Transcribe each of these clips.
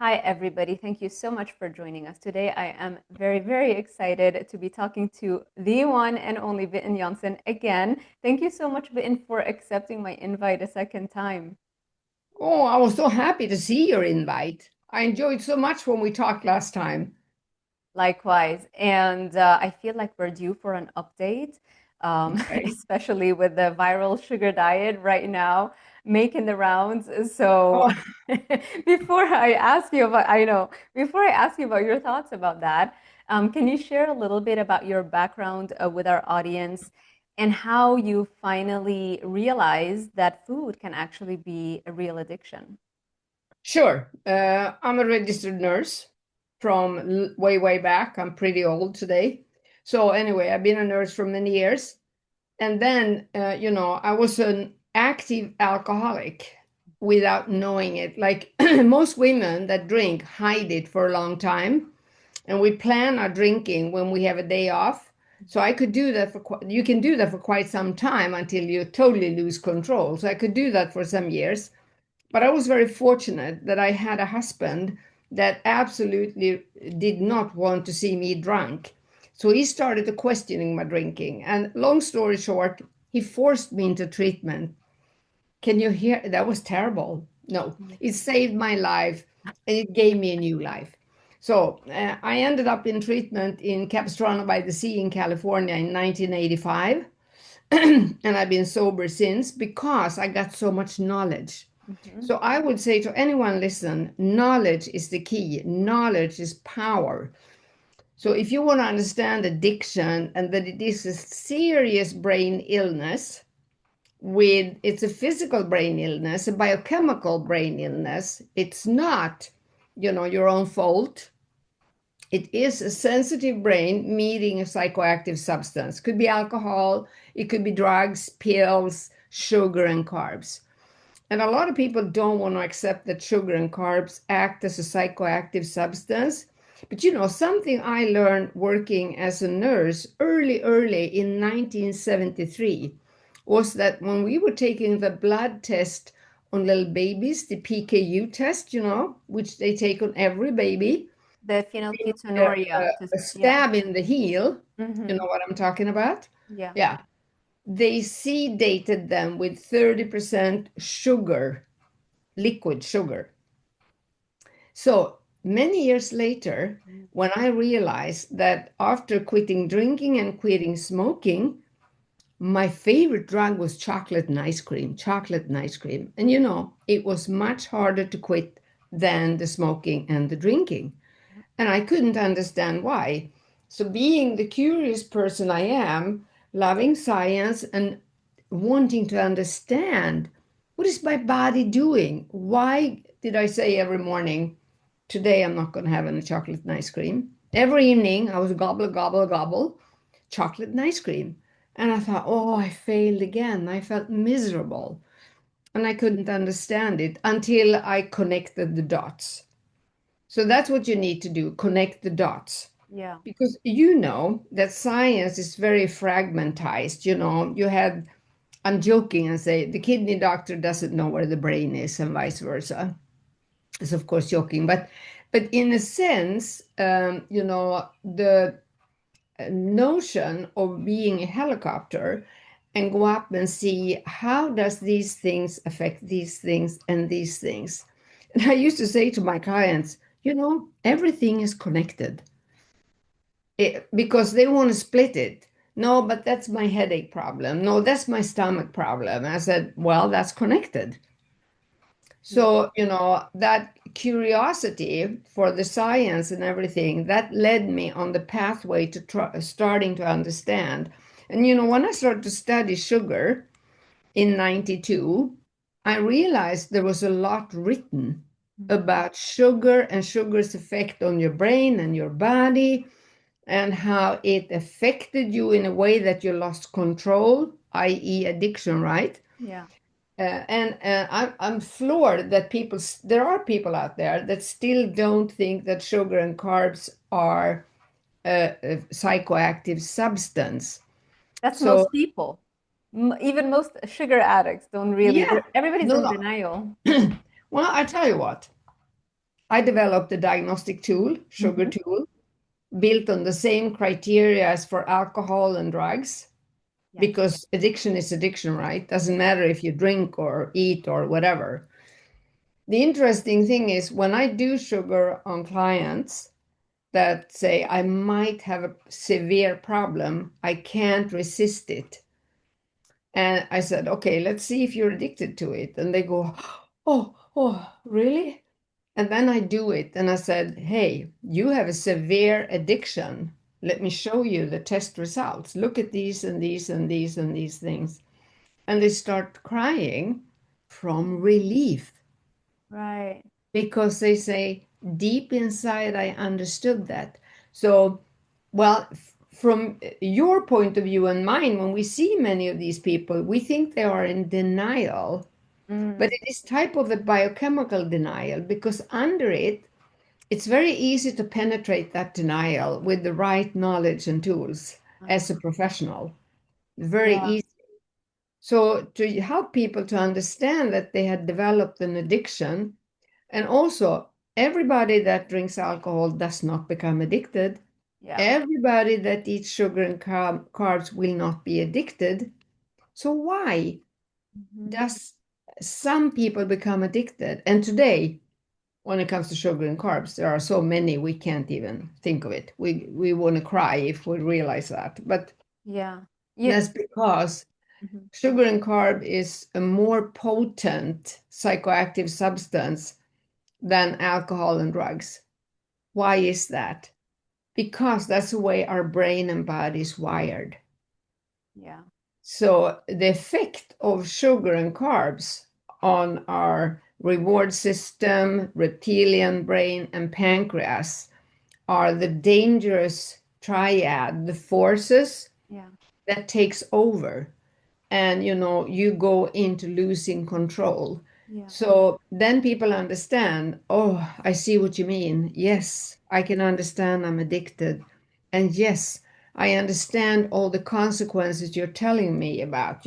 Hi, everybody. Thank you so much for joining us today. I am very, very excited to be talking to the one and only Bitten Jonsson again. Thank you so much, Bitten, for accepting my invite a second time. Oh, I was so happy to see your invite. I enjoyed so much when we talked last time. Likewise. And I feel like we're due for an update, Okay. especially with the viral sugar diet right now making the rounds. Oh, So before I ask you about, I know, before I ask you about your thoughts about that, can you share a little bit about your background with our audience and how you finally realized that food can actually be a real addiction? sure. I'm a registered nurse from way, way back. I'm pretty old today. So anyway, I've been a nurse for many years. And then, I was an active alcoholic without knowing it. Like most women that drink hide it for a long time. And we plan our drinking when we have a day off. So I could do that you can do that for quite some time until you totally lose control. So I could do that for some years. But I was very fortunate that I had a husband that absolutely did not want to see me drunk. So he started questioning my drinking. And long story short, he forced me into treatment. Can you hear? That was terrible. No, it saved my life and it gave me a new life. So I ended up in treatment in Capistrano by the Sea in California in 1985. And I've been sober since because I got so much knowledge. Mhm. So I would say to anyone listen, knowledge is the key. Knowledge is power. So if you want to understand addiction and that it is a serious brain illness, it's a physical brain illness, a biochemical brain illness. It's not, your own fault. It is a sensitive brain meeting a psychoactive substance. Could be alcohol, it could be drugs, pills, sugar, and carbs. And a lot of people don't want to accept that sugar and carbs act as a psychoactive substance. But something I learned working as a nurse early in 1973 was that when we were taking the blood test on little babies, the PKU test, which they take on every baby, The a, phenylketonuria, a yeah. stab in the heel, you Hmm. know what I'm talking about? Yeah. Yeah. They sedated them with 30% sugar, liquid sugar. So many years later, when I realized that after quitting drinking and quitting smoking, my favorite drug was chocolate and ice cream, chocolate and ice cream. And it was much harder to quit than the smoking and the drinking. And I couldn't understand why. So, being the curious person I am, loving science and wanting to understand what is my body doing? Why did I say every morning, today I'm not going to have any chocolate and ice cream? Every evening I was gobble, gobble, gobble, chocolate and ice cream. And I thought, oh, I failed again. I felt miserable. And I couldn't understand it until I connected the dots. So that's what you need to do, connect the dots. Yeah. Because you know that science is very fragmentized. You have, I'm joking and say the kidney doctor doesn't know where the brain is and vice versa. It's of course joking, but in a sense, the notion of being a helicopter and go up and see how does these things affect these things and these things. And I used to say to my clients, everything is connected because they want to split it. No, but that's my headache problem. No, that's my stomach problem. I said, well, that's connected. Yeah. So, that curiosity for the science and everything, that led me on the pathway to starting to understand. And, when I started to study sugar in 92, I realized there was a lot written about sugar and sugar's effect on your brain and your body and how it affected you in a way that you lost control, i.e., addiction, right? Yeah. And I'm floored that there are people out there that still don't think that sugar and carbs are a psychoactive substance. That's So, most people. Even most sugar addicts don't really, yeah, everybody's in no, denial. no. Well, I tell you what, I developed a diagnostic tool, sugar Mm-hmm. tool, built on the same criteria as for alcohol and drugs, Yes. because addiction is addiction, right? Doesn't matter if you drink or eat or whatever. The interesting thing is when I do sugar on clients that say, I might have a severe problem, I can't resist it. And I said, okay, let's see if you're addicted to it. And they go, oh, really? And then I do it. And I said, hey, you have a severe addiction. Let me show you the test results. Look at these and these and these and these things. And they start crying from relief Right. because they say, deep inside, I understood that. So, well, from your point of view and mine, when we see many of these people, we think they are in denial, but Mm. it is type of a biochemical denial because under it, it's very easy to penetrate that denial with the right knowledge and tools as a Uh-huh. professional. Very Yeah. easy. So to help people to understand that they had developed an addiction, and also everybody that drinks alcohol does not become addicted. Yeah. Everybody that eats sugar and carbs will not be addicted. So why Mm-hmm. does some people become addicted? And today, when it comes to sugar and carbs, there are so many we can't even think of it. We want to cry if we realize that. But Yeah. You. that's because Mhm. sugar and carb is a more potent psychoactive substance than alcohol and drugs. Why is that? Because that's the way our brain and body is wired. Yeah. So the effect of sugar and carbs on our reward system, reptilian brain, and pancreas are the dangerous triad, the forces Yeah. that takes over. And you go into losing control. Yeah. So then people understand, oh, I see what you mean. Yes, I can understand I'm addicted. And yes, I understand all the consequences you're telling me about,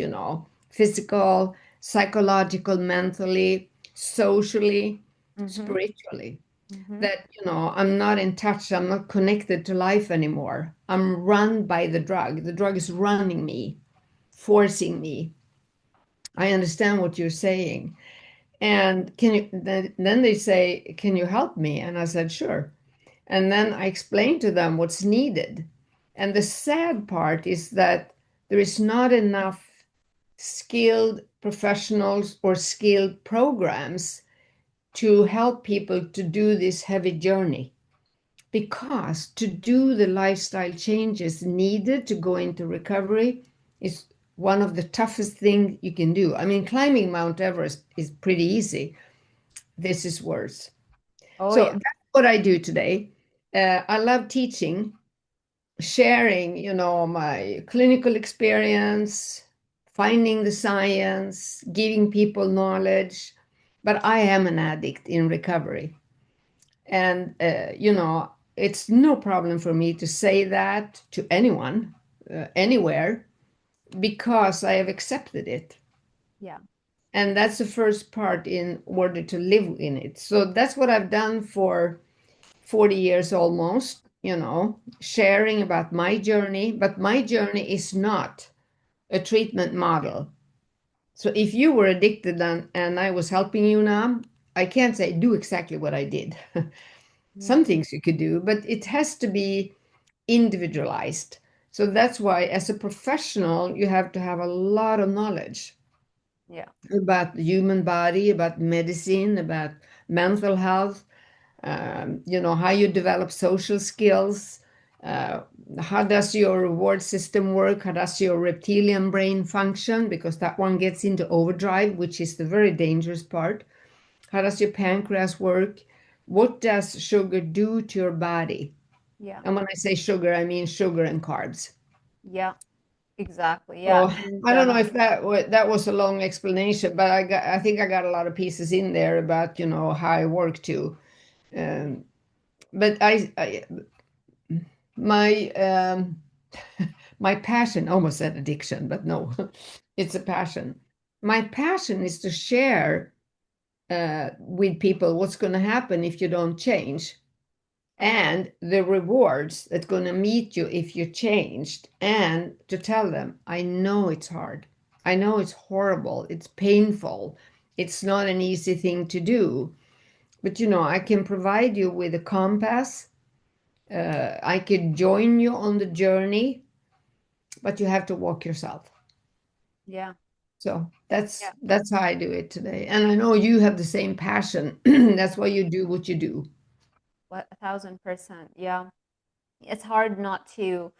physical, psychological, mentally, socially, Mm-hmm. spiritually. Mm-hmm. That, I'm not in touch, I'm not connected to life anymore. I'm run by the drug. The drug is running me, forcing me. I understand what you're saying. And then they say, can you help me? And I said, sure. And then I explained to them what's needed. And the sad part is that there is not enough skilled professionals or skilled programs to help people to do this heavy journey. Because to do the lifestyle changes needed to go into recovery is one of the toughest things you can do. I mean, climbing Mount Everest is pretty easy. This is worse. Oh So yeah. that's what I do today. I love teaching, sharing, my clinical experience, finding the science, giving people knowledge. But I am an addict in recovery. And, it's no problem for me to say that to anyone, anywhere, because I have accepted it. Yeah. And that's the first part in order to live in it. So that's what I've done for 40 years almost, sharing about my journey. But my journey is not a treatment model. So if you were addicted and I was helping you now, I can't say do exactly what I did. Yeah. Some things you could do, but it has to be individualized. So that's why, as a professional, you have to have a lot of knowledge Yeah. about the human body, about medicine, about mental health, how you develop social skills. Uh, how does your reward system work? How does your reptilian brain function? Because that one gets into overdrive, which is the very dangerous part. How does your pancreas work? What does sugar do to your body? Yeah. And when I say sugar, I mean sugar and carbs. Yeah. Exactly. Yeah. So And I don't know if that was a long explanation, but I think I got a lot of pieces in there about how I work too. Um, but my my passion, almost said addiction, but no, it's a passion. My passion is to share with people what's going to happen if you don't change, and the rewards that's going to meet you if you changed, and to tell them, I know it's hard. I know it's horrible. It's painful. It's not an easy thing to do. But I can provide you with a compass. I could join you on the journey, but you have to walk yourself. Yeah. So Yeah. that's how I do it today. And I know you have the same passion. That's why you do what you do. What, 1,000%. Yeah. It's hard not to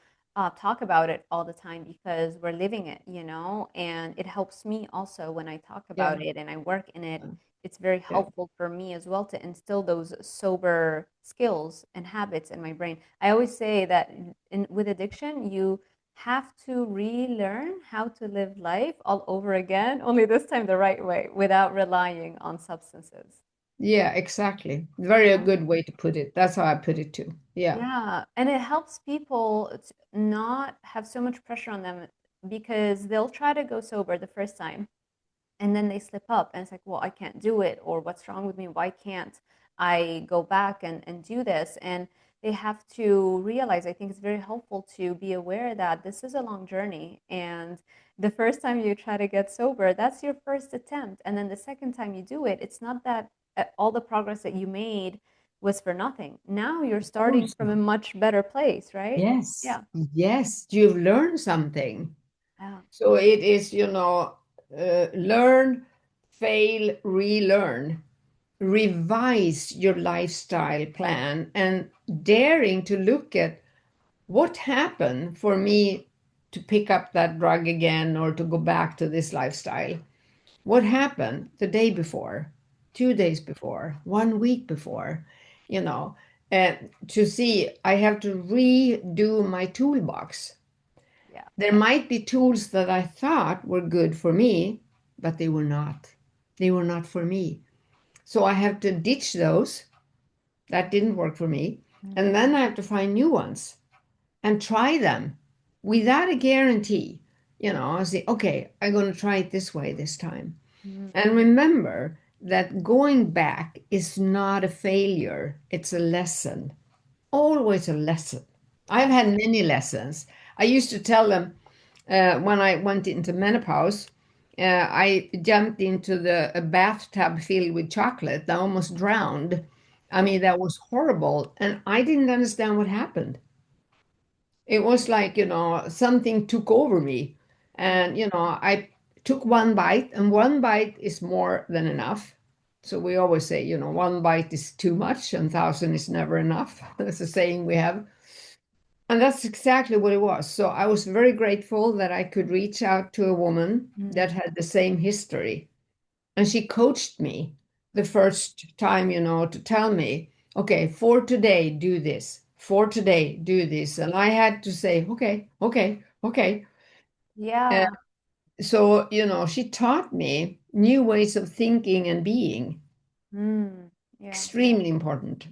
talk about it all the time because we're living it, and it helps me also when I talk Yeah. about it and I work in it. It's very Yeah. helpful for me as well to instill those sober skills and habits in my brain. I always say that with addiction, you have to relearn how to live life all over again, only this time the right way, without relying on substances. Yeah, exactly. Very a good way to put it. That's how I put it too. Yeah. Yeah, and it helps people to not have so much pressure on them because they'll try to go sober the first time and then they slip up and it's like, well, I can't do it, or what's wrong with me? Why can't I go back and do this? And they have to realize, I think it's very helpful to be aware that this is a long journey. And the first time you try to get sober, that's your first attempt. And then the second time you do it, it's not that all the progress that you made was for nothing. Now you're starting Course. from a much better place, right? Yes. Yeah. Yes. You've learned something. Yeah. So it is, learn, fail, relearn, revise your lifestyle plan, and daring to look at what happened for me to pick up that drug again or to go back to this lifestyle. What happened the day before, 2 days before, 1 week before, you know, to see I have to redo my toolbox. Yeah. There might be tools that I thought were good for me, but they were not. They were not for me. So I have to ditch those. That didn't work for me. And then I have to find new ones and try them without a guarantee. I say, okay, I'm going to try it this way this time. Mhm. And remember that going back is not a failure, it's a lesson. Always a lesson. I've Yeah. had many lessons. I used to tell them when I went into menopause, I jumped into a bathtub filled with chocolate. I almost drowned. I mean, that was horrible. And I didn't understand what happened. It was like, something took over me. And, I took one bite, and one bite is more than enough. So we always say, one bite is too much and 1,000 is never enough. That's a saying we have. And that's exactly what it was. So I was very grateful that I could reach out to a woman that Mhm. had the same history. And she coached me the first time, to tell me, okay, for today, do this. For today, do this. And I had to say, okay, okay, okay. Uh, Yeah. so, she taught me new ways of thinking and being. Mm. Yeah. Extremely important.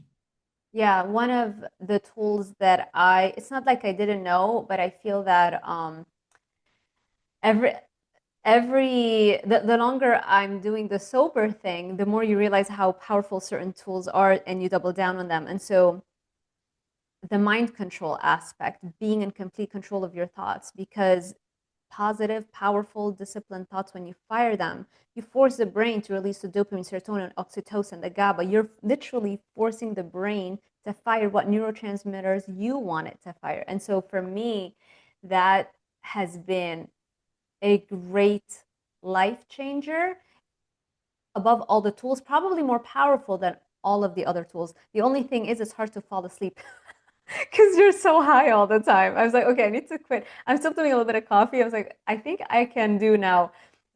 Yeah, one of the tools that it's not like I didn't know, but I feel that every the longer I'm doing the sober thing, the more you realize how powerful certain tools are and you double down on them. And so the mind control aspect, being in complete control of your thoughts, because positive, powerful, disciplined thoughts, when you fire them, you force the brain to release the dopamine, serotonin, oxytocin, the GABA. You're literally forcing the brain to fire what neurotransmitters you want it to fire. And so for me, that has been a great life changer above all the tools, probably more powerful than all of the other tools. The only thing is, it's hard to fall asleep because you're so high all the time. I was like, okay, I need to quit. I'm still doing a little bit of coffee. I was like, I think I can do now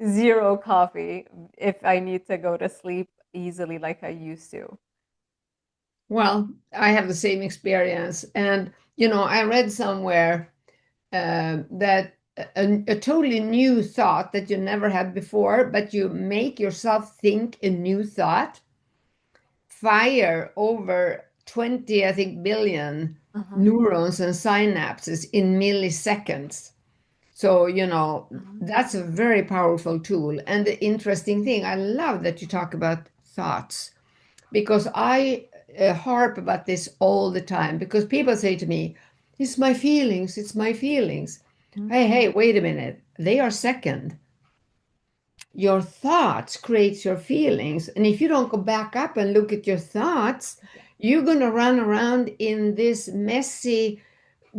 zero coffee if I need to go to sleep easily like I used to. Well, I have the same experience. And, I read somewhere that a totally new thought that you never had before, but you make yourself think a new thought, fire over 20, I think, billion Uh-huh. neurons and synapses in milliseconds. So, Uh-huh. that's a very powerful tool. And the interesting thing, I love that you talk about thoughts, because I harp about this all the time, because people say to me, it's my feelings, it's my feelings. Hey, wait a minute. They are second. Your thoughts create your feelings. And if you don't go back up and look at your thoughts, Yeah. you're going to run around in this messy,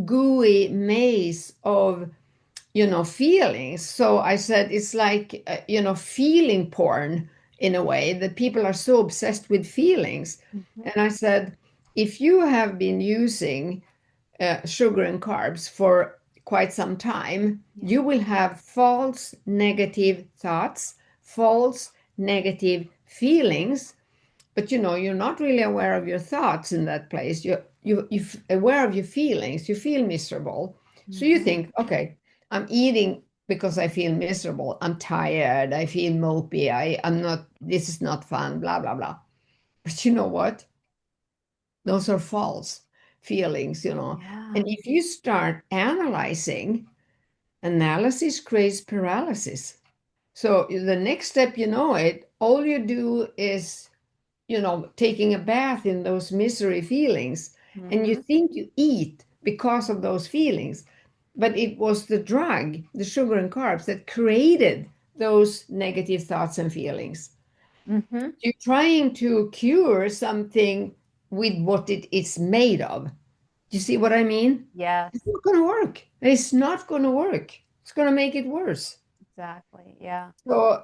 gooey maze of feelings. So I said it's like feeling porn, in a way, that people are so obsessed with feelings. Mhm. And I said, if you have been using sugar and carbs for quite some time, Yeah. you will have false negative thoughts, false negative feelings. But you're not really aware of your thoughts in that place. You're aware of your feelings. You feel miserable. So you Mhm. think, okay, I'm eating because I feel miserable. I'm tired. I feel mopey. I'm not, this is not fun, blah, blah, blah. But you know what? Those are false feelings. And Yeah. if you start analyzing, analysis creates paralysis. So the next step, all you do is taking a bath in those misery feelings, and you Mhm. think you eat because of those feelings, but it was the drug, the sugar and carbs, that created those negative thoughts and feelings. Mhm. You're trying to cure something with what it is made of. Do you see what I mean? Yes. It's not going to work. It's not going to work. It's going to make it worse. Exactly. Yeah. So,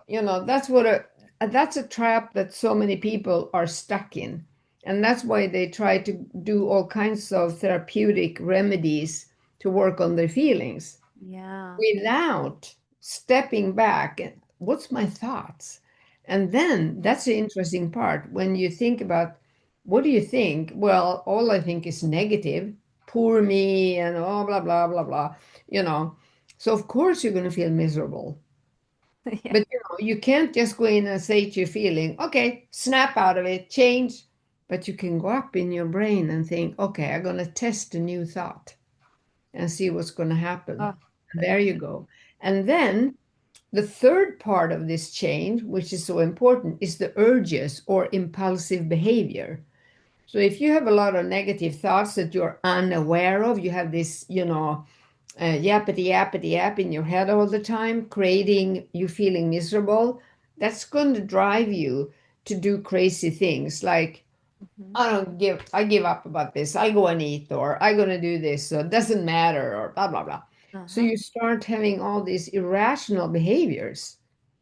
that's a trap that so many people are stuck in. And that's why they try to do all kinds of therapeutic remedies to work on their feelings Yeah. without stepping back. What's my thoughts? And then that's the interesting part. When you think about, what do you think? Well, all I think is negative, poor me, and oh, blah, blah, blah, blah, you know. So, of course, you're going to feel miserable. Yeah. But you can't just go in and say to your feeling, okay, snap out of it, change. But you can go up in your brain and think, okay, I'm going to test a new thought and see what's going to happen. Oh, And there you go. And then the third part of this change, which is so important, is the urges or impulsive behavior. So if you have a lot of negative thoughts that you're unaware of, you have this, yappity yappity yap in your head all the time, creating you feeling miserable, that's going to drive you to do crazy things like, mhm. I give up about this, I'll go and eat, or I'm going to do this, so it doesn't matter, or blah, blah, blah. So Uh-huh. you start having all these irrational behaviors,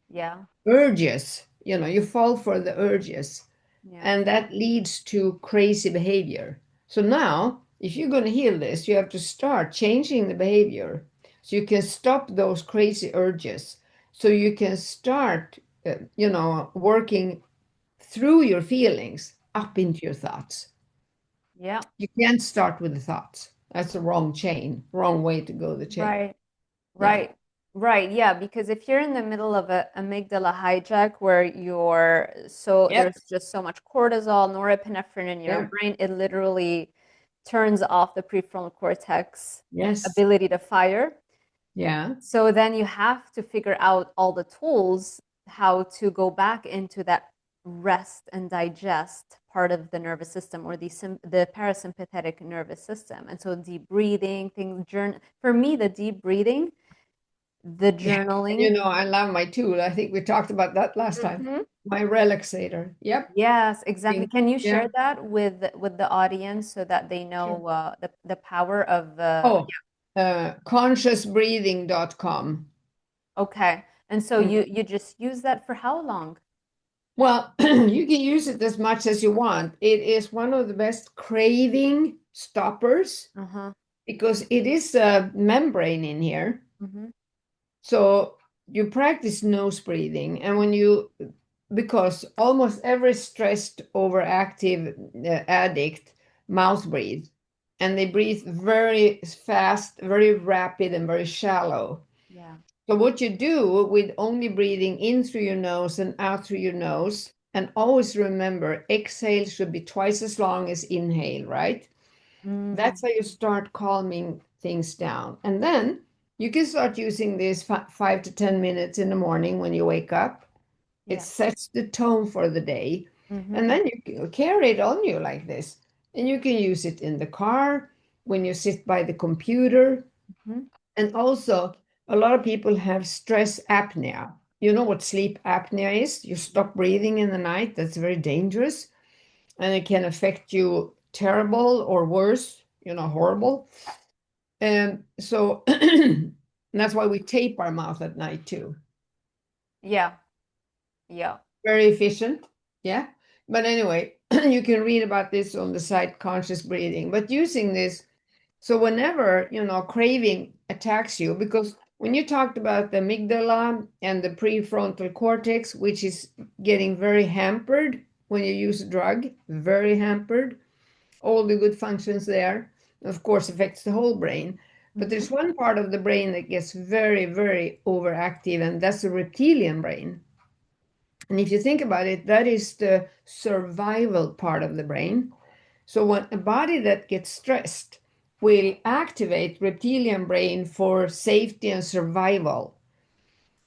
Yeah. urges, you fall for the urges, Yeah. and that leads to crazy behavior. So now, if you're going to heal this, you have to start changing the behavior so you can stop those crazy urges. So you can start, working through your feelings up into your thoughts. Yeah. You can't start with the thoughts. That's the wrong chain, wrong way to go the chain. Right. Yeah. Right. Right. Yeah. Because if you're in the middle of a amygdala hijack where Yep. there's just so much cortisol, norepinephrine in your Yeah. brain, it literally turns off the prefrontal cortex Yes. ability to fire. Yeah. So then you have to figure out all the tools how to go back into that rest and digest part of the nervous system or the parasympathetic nervous system. And so deep breathing, for me, the deep breathing, the Yeah. And journaling. I love my tool. I think we talked about that last time. Mhm. My relaxator. Yep. Yes, exactly. Can you Yeah. share that with the audience so that they Sure. know the power of Oh, consciousbreathing.com. okay. And so And you just use that for how long? well, you can use it as much as you want. It is one of the best craving stoppers Uh-huh. because it is a membrane in here. Hmm. So you practice nose breathing, and because almost every stressed, overactive addict mouth breathe, and they breathe very fast, very rapid, and very shallow. Yeah. So what you do with only breathing in through your nose and out through your nose, and always remember, exhale should be twice as long as inhale, right? Mm. That's how you start calming things down. And then you can start using this 5 to 10 minutes in the morning when you wake up. It Yeah. sets the tone for the day. And Mm-hmm. then you carry it on you like this. And you can use it in the car, when you sit by the computer. Mm-hmm. And also, a lot of people have stress apnea. You know what sleep apnea is? You stop breathing in the night. That's very dangerous. And it can affect you terrible or worse, horrible. And so that's why we tape our mouth at night too. Yeah. Yeah. Very efficient. Yeah. But anyway, you can read about this on the site Conscious Breathing. But using this, so whenever, craving attacks you, because when you talked about the amygdala and the prefrontal cortex, which is getting very hampered when you use a drug, very hampered, all the good functions there, of course, affects the whole brain. But Mm-hmm. there's one part of the brain that gets very, very overactive, and that's the reptilian brain. And if you think about it, that is the survival part of the brain. So when a body that gets stressed will activate reptilian brain for safety and survival.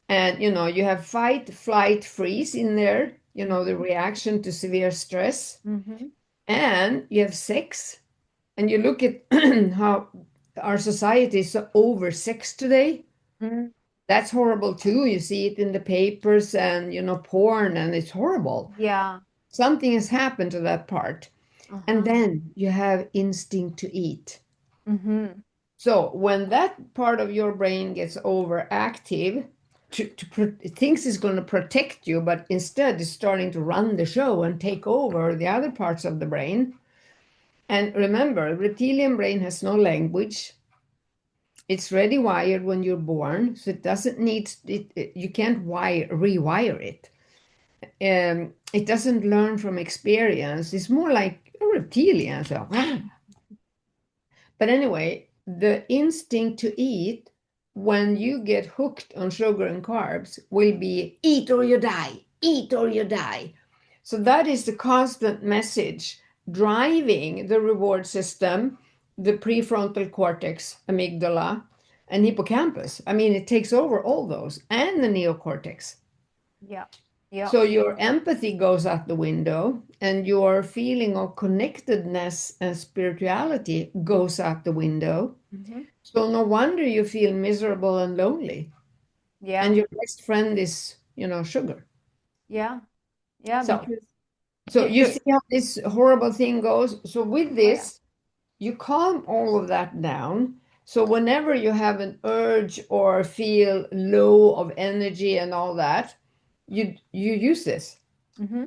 And you have fight, flight, freeze in there, the reaction to severe stress. Mm-hmm. And you have sex. And you look at how our society is so oversexed today. Mm-hmm. That's horrible too. You see it in the papers and porn, and it's horrible. Yeah. Something has happened to that part. And Uh-huh. then you have instinct to eat. Mm-hmm. So when that part of your brain gets overactive, it thinks it's going to protect you, but instead it's starting to run the show and take over the other parts of the brain. And remember, reptilian brain has no language. It's ready wired when you're born, so it doesn't need you can't rewire it. It doesn't learn from experience. It's more like a reptilian. So, but anyway, the instinct to eat when you get hooked on sugar and carbs will be eat or you die, eat or you die. So that is the constant message driving the reward system, the prefrontal cortex, amygdala, and hippocampus. I mean, it takes over all those and the neocortex. Yeah. Yeah. So your empathy goes out the window, and your feeling of connectedness and spirituality goes out the window. Mm-hmm. So no wonder you feel miserable and lonely. Yeah. And your best friend is, sugar. Yeah. Yeah. So, Because so you you're, see how this horrible thing goes. So with oh yeah. this, you calm all of that down. So whenever you have an urge or feel low of energy and all that, you use this. Mm-hmm.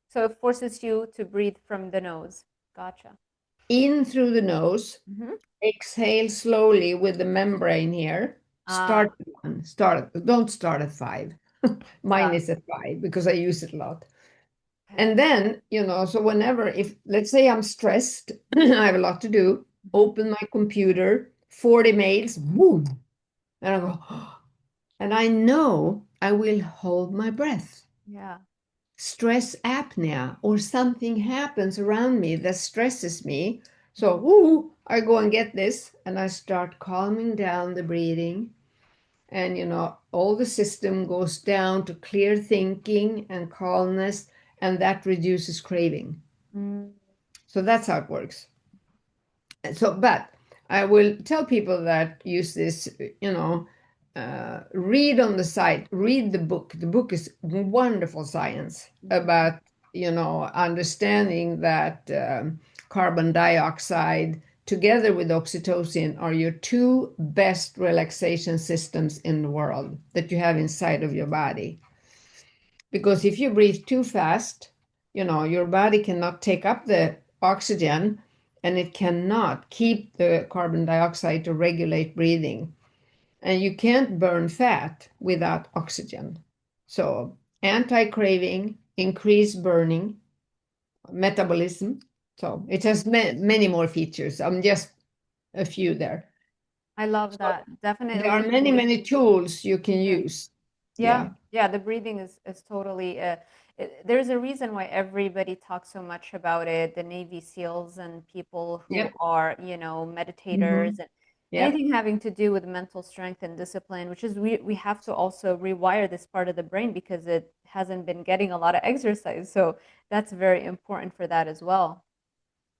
So it forces you to breathe from the nose. Gotcha. In through the nose, Mm-hmm. exhale slowly with the membrane here. Ah, Start at one. Don't start at five. Mine got is at five because I use it a lot. it. And then, so whenever, if let's say I'm stressed, I have a lot to do, Mm-hmm. open my computer, 40 mails, boom. And I go, and I know I will hold my breath. Yeah. Stress apnea or something happens around me that stresses me. So, Mm-hmm. I go and get this and I start calming down the breathing. And, all the system goes down to clear thinking and calmness, and that reduces craving. Mm-hmm. So that's how it works. So, but I will tell people that use this, read on the site, read the book. The book is wonderful science about, understanding that carbon dioxide together with oxytocin are your two best relaxation systems in the world that you have inside of your body. Because if you breathe too fast, your body cannot take up the oxygen and it cannot keep the carbon dioxide to regulate breathing. And you can't burn fat without oxygen. So, anti craving, increased burning, metabolism. So, it has many more features. I'm just a few there. I love So, that. there are Definitely many, the many tools you can yeah. use. Yeah. Yeah. Yeah, the breathing is totally there's a reason why everybody talks so much about it, the Navy SEALs and people who Yep. are, meditators. Yep. Anything having to do with mental strength and discipline, which is we have to also rewire this part of the brain because it hasn't been getting a lot of exercise. So that's very important for that as well.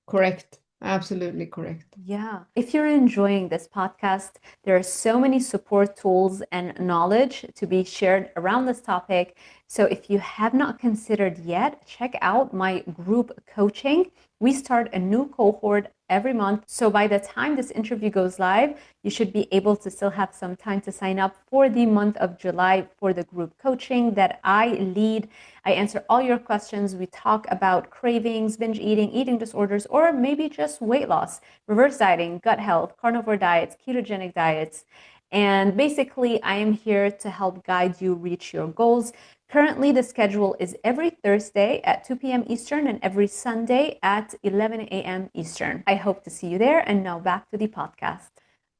Correct. Absolutely correct. Yeah. If you're enjoying this podcast, there are so many support tools and knowledge to be shared around this topic. So if you have not considered yet, check out my group coaching. We start a new cohort every month. So by the time this interview goes live, you should be able to still have some time to sign up for the month of July for the group coaching that I lead. I answer all your questions. We talk about cravings, binge eating, eating disorders, or maybe just weight loss, reverse dieting, gut health, carnivore diets, ketogenic diets. And basically, I am here to help guide you reach your goals. Currently, the schedule is every Thursday at 2 p.m. Eastern and every Sunday at 11 a.m. Eastern. I hope to see you there. And now back to the podcast.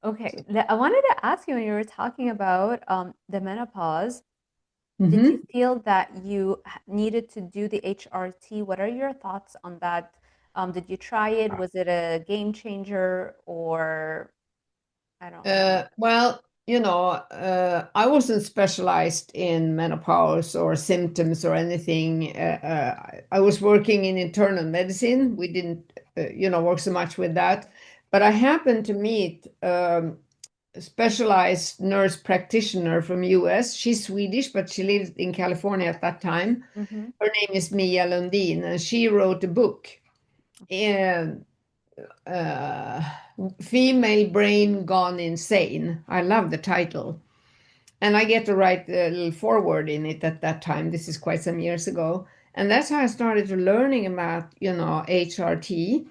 Okay, I wanted to ask you when you were talking about the menopause, did you Hmm. feel that you needed to do the HRT? What are your thoughts on that? Did you try it? Was it a game changer or I don't Well, I wasn't specialized in menopause or symptoms or anything. I was working in internal medicine. We didn't, work so much with that. But I happened to meet a specialized nurse practitioner from US. She's Swedish, but she lived in California at that time. know? Her name is Mia Lundin, and she wrote a book. And uh, Female Brain Gone Insane. I love the title. And I get to write a little foreword in it at that time. This is quite some years ago. And that's how I started to learning about, HRT.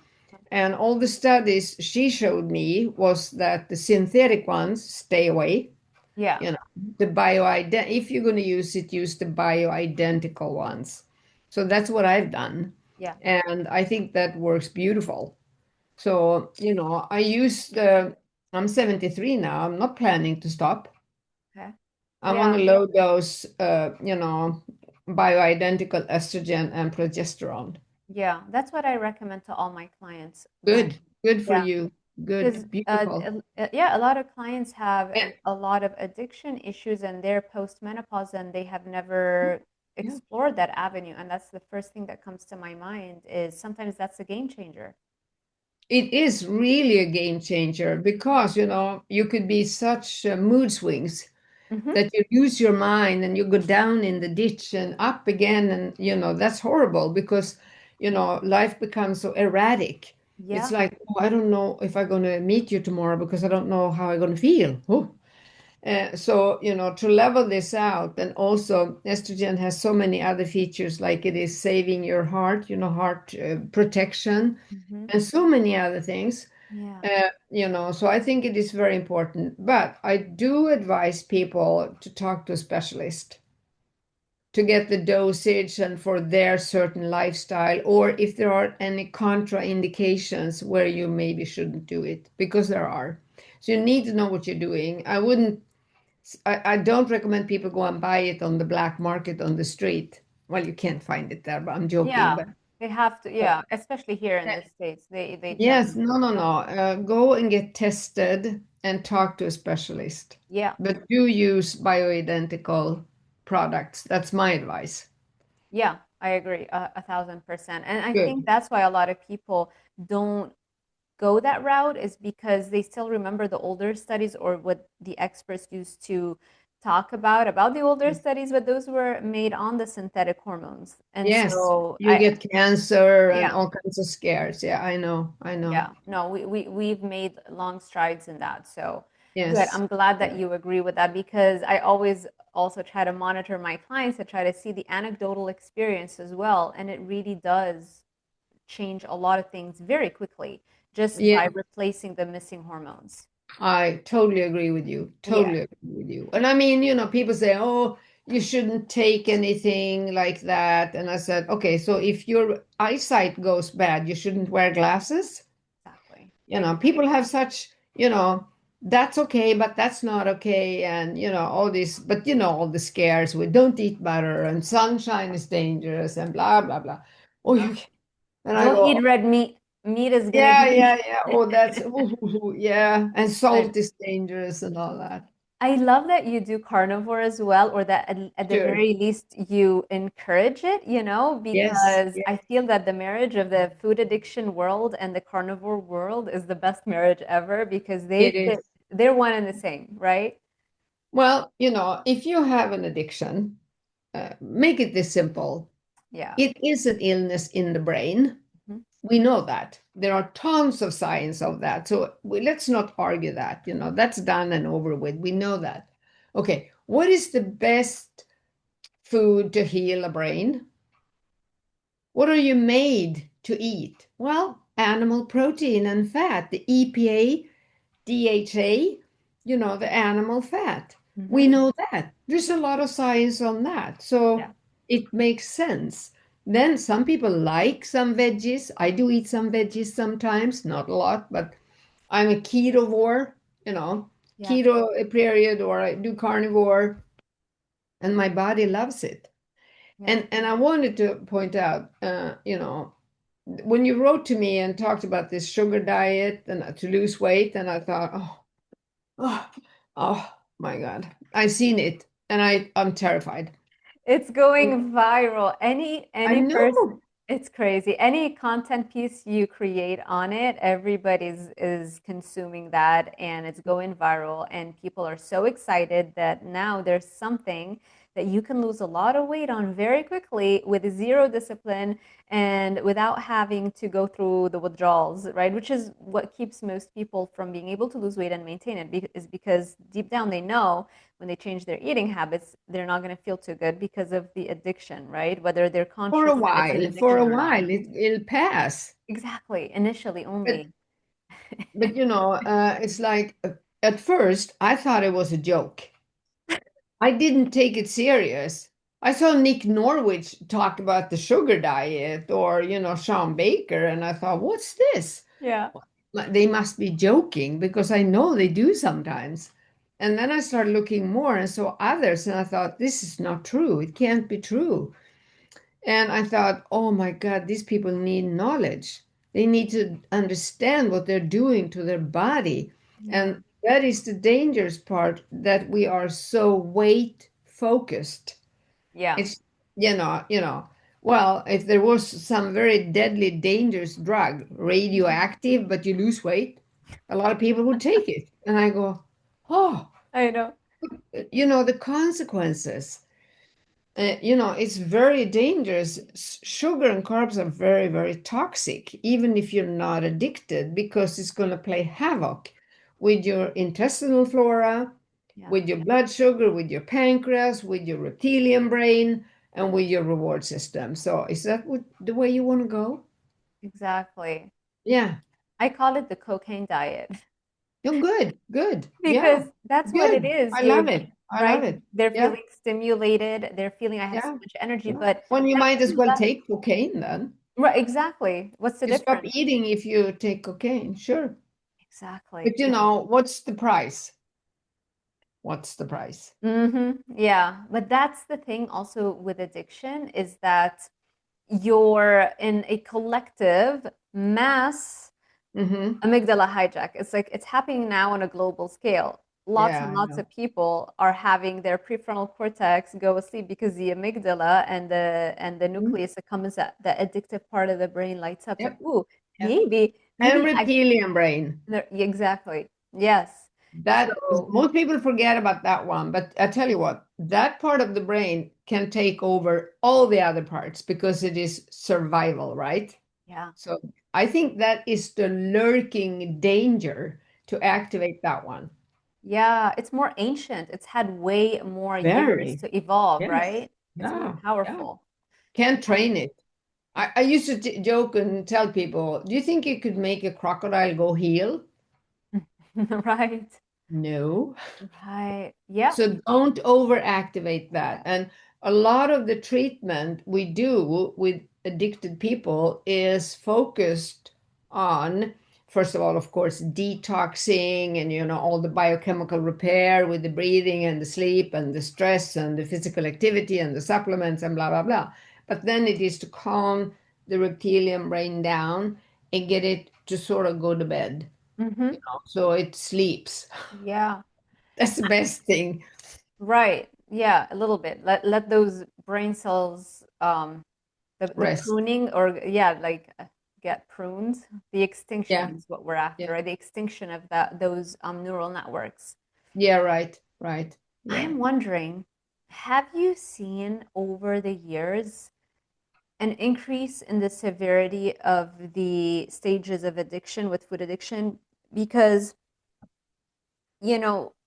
And all the studies she showed me was that the synthetic ones stay away. Yeah, You know, the if you're going to use it, use the bioidentical ones. So that's what I've done. yeah, And I think that works beautiful. So, I use I'm 73 now. I'm not planning to stop. okay. I want Yeah, to load those, bioidentical estrogen and progesterone. yeah. That's what I recommend to all my clients when, Good. Good for yeah. you. Because Good. Beautiful. yeah, a lot of clients have Yeah. a lot of addiction issues and they're post-menopause and they have never Yeah. explored that avenue. And that's the first thing that comes to my mind is sometimes that's a game changer. It is really a game changer because, you could be such mood swings Hmm. that you lose your mind and you go down in the ditch and up again. And, that's horrible because, life becomes so erratic. It's Yeah. like, oh, I don't know if I'm going to meet you tomorrow because I don't know how I'm going to feel. Oh. So, to level this out, and also estrogen has so many other features, like it is saving your heart, heart protection, Hmm. and so many other things. Yeah. So I think it is very important. But I do advise people to talk to a specialist to get the dosage and for their certain lifestyle, or if there are any contraindications where you maybe shouldn't do it, because there are. So you need to know what you're doing. I don't recommend people go and buy it on the black market on the street. Well, you can't find it there, but I'm joking. Yeah. They have to, yeah, especially here in the States. They tend Yes, no, no, no. Go and get tested and talk to a specialist. yeah. But do use bioidentical products. That's my advice. Yeah, I agree 1,000%. And I think Good. that's why a lot of people don't go that route is because they still remember the older studies or what the experts used to talk about the older studies, but those were made on the synthetic hormones. And Yes, so you get cancer and yeah, all kinds of scares. Yeah, I know. I know. yeah, no, we've made long strides in that. So good. Yes. I'm glad that Yeah. you agree with that because I always also try to monitor my clients to try to see the anecdotal experience as well. And it really does change a lot of things very quickly just by Yeah. replacing the missing hormones. I totally agree with you. Yeah, Totally agree with you. And I mean, people say, oh, you shouldn't take anything like that. And I said, okay, so if your eyesight goes bad, you shouldn't wear glasses. exactly. I agree. People have such, that's okay, but that's not okay. And, all this, but, all the scares with don't eat butter and sunshine is dangerous and blah, blah, blah. Oh, Yeah. and I Don't eat go, red meat. meat is gonna Yeah, yeah, be. yeah. Oh, that's ooh, yeah. And I salt is dangerous and all that. I love that you do carnivore as well, or that at the Sure. very least you encourage it, Yes, because I yes, feel that the marriage of the food addiction world and the carnivore world is the best marriage ever because it is. they're one and the same, right? Well, if you have an addiction, make it this simple. Yeah. It is an illness in the brain. Mhm. We know that. There are tons of science of that. So let's not argue that. That's done and over with. We know that. Okay, what is the best food to heal a brain? What are you made to eat? Well, animal protein and fat, the EPA, DHA, the animal fat. We Mhm. know that. There's a lot of science on that. Yeah. So it makes sense. Then some people like some veggies. I do eat some veggies sometimes, not a lot, but I'm a ketovore, Yeah. keto period, or I do carnivore, and my body loves it. Yeah. And I wanted to point out, when you wrote to me and talked about this sugar diet and to lose weight, and I thought, oh, oh my God, I've seen it, and I'm terrified. It's going viral. I Any person, know. it's crazy. Any content piece you create on it, everybody's is consuming that and it's going viral and people are so excited that now there's something that you can lose a lot of weight on very quickly with zero discipline and without having to go through the withdrawals, right? Which is what keeps most people from being able to lose weight and maintain it is because deep down they know when they change their eating habits, they're not going to feel too good because of the addiction, right? Whether they're For a conscious that it's an while, for addiction a or not. while, it'll pass. Exactly. Initially But only. it's like at first I thought it was a joke. I didn't take it serious. I saw Nick Norwich talk about the sugar diet, or Sean Baker, and I thought, what's this? Yeah. Like, they must be joking, because I know they do sometimes. And then I started looking more and saw others, and I thought, this is not true. It can't be true. And I thought, oh my God, these people need knowledge. They need to understand what they're doing to their body. Yeah. And that is the dangerous part, that we are so weight focused. Yeah. It's, well, if there was some very deadly, dangerous drug, radioactive, but you lose weight, a lot of people would take it. And I go, oh, I know. the consequences. It's very dangerous. Sugar and carbs are very, very toxic, even if you're not addicted, because it's going to play havoc with your intestinal flora, Yeah. with your blood sugar, with your pancreas, with your reptilian brain, and with your reward system. So, is that the way you want to go? Exactly. Yeah. I call it the cocaine diet Oh, good, good. Yeah, because that's what it good. is. I love You're it. I love right. it. They're Yeah, feeling stimulated. They're feeling I have so yeah, much energy, yeah. but Well, you that might as really well left. take cocaine then. Right. Exactly. What's the You stop difference? eating if you take cocaine, sure. Exactly. But what's the price? What's the price? Yeah, but that's the thing also with addiction is that you're in a collective mass Mm-hmm. amygdala hijack. It's like it's happening now on a global scale. Lots Yeah, and I lots know. of people are having their prefrontal cortex go asleep because the amygdala and the Mhm. nucleus that comes that the addictive part of the brain lights up. It's like, Yep, ooh, yep. And maybe I reptilian brain. exactly. Yes. That So most people forget about that one, but I tell you what, that part of the brain can take over all the other parts, because it is survival, right? yeah. So I think that is the lurking danger, to activate that one. Yeah, it's more ancient. It's had way more years Very. to evolve, Yes. right? It's more Yeah. Yeah. powerful. Can't train it. I used to joke and tell people, do you think you could make a crocodile go heel? Right. No. Right. Yep. So don't overactivate that. And a lot of the treatment we do with addicted people is focused on, first of all, of course, detoxing, and all the biochemical repair with the breathing and the sleep and the stress and the physical activity and the supplements and blah blah blah. But then it is to calm the reptilian brain down, and get it to sort of go to bed, Mm-hmm. so it sleeps. Yeah. That's the best thing. Right. Yeah, a little bit. Let those brain cells the Rest. pruning or yeah, like get pruned. The Yeah, extinction is what we're after, yeah, right? The extinction of those neural networks. yeah, right, right. Yeah. I'm wondering, have you seen over the years an increase in the severity of the stages of addiction with food addiction? Because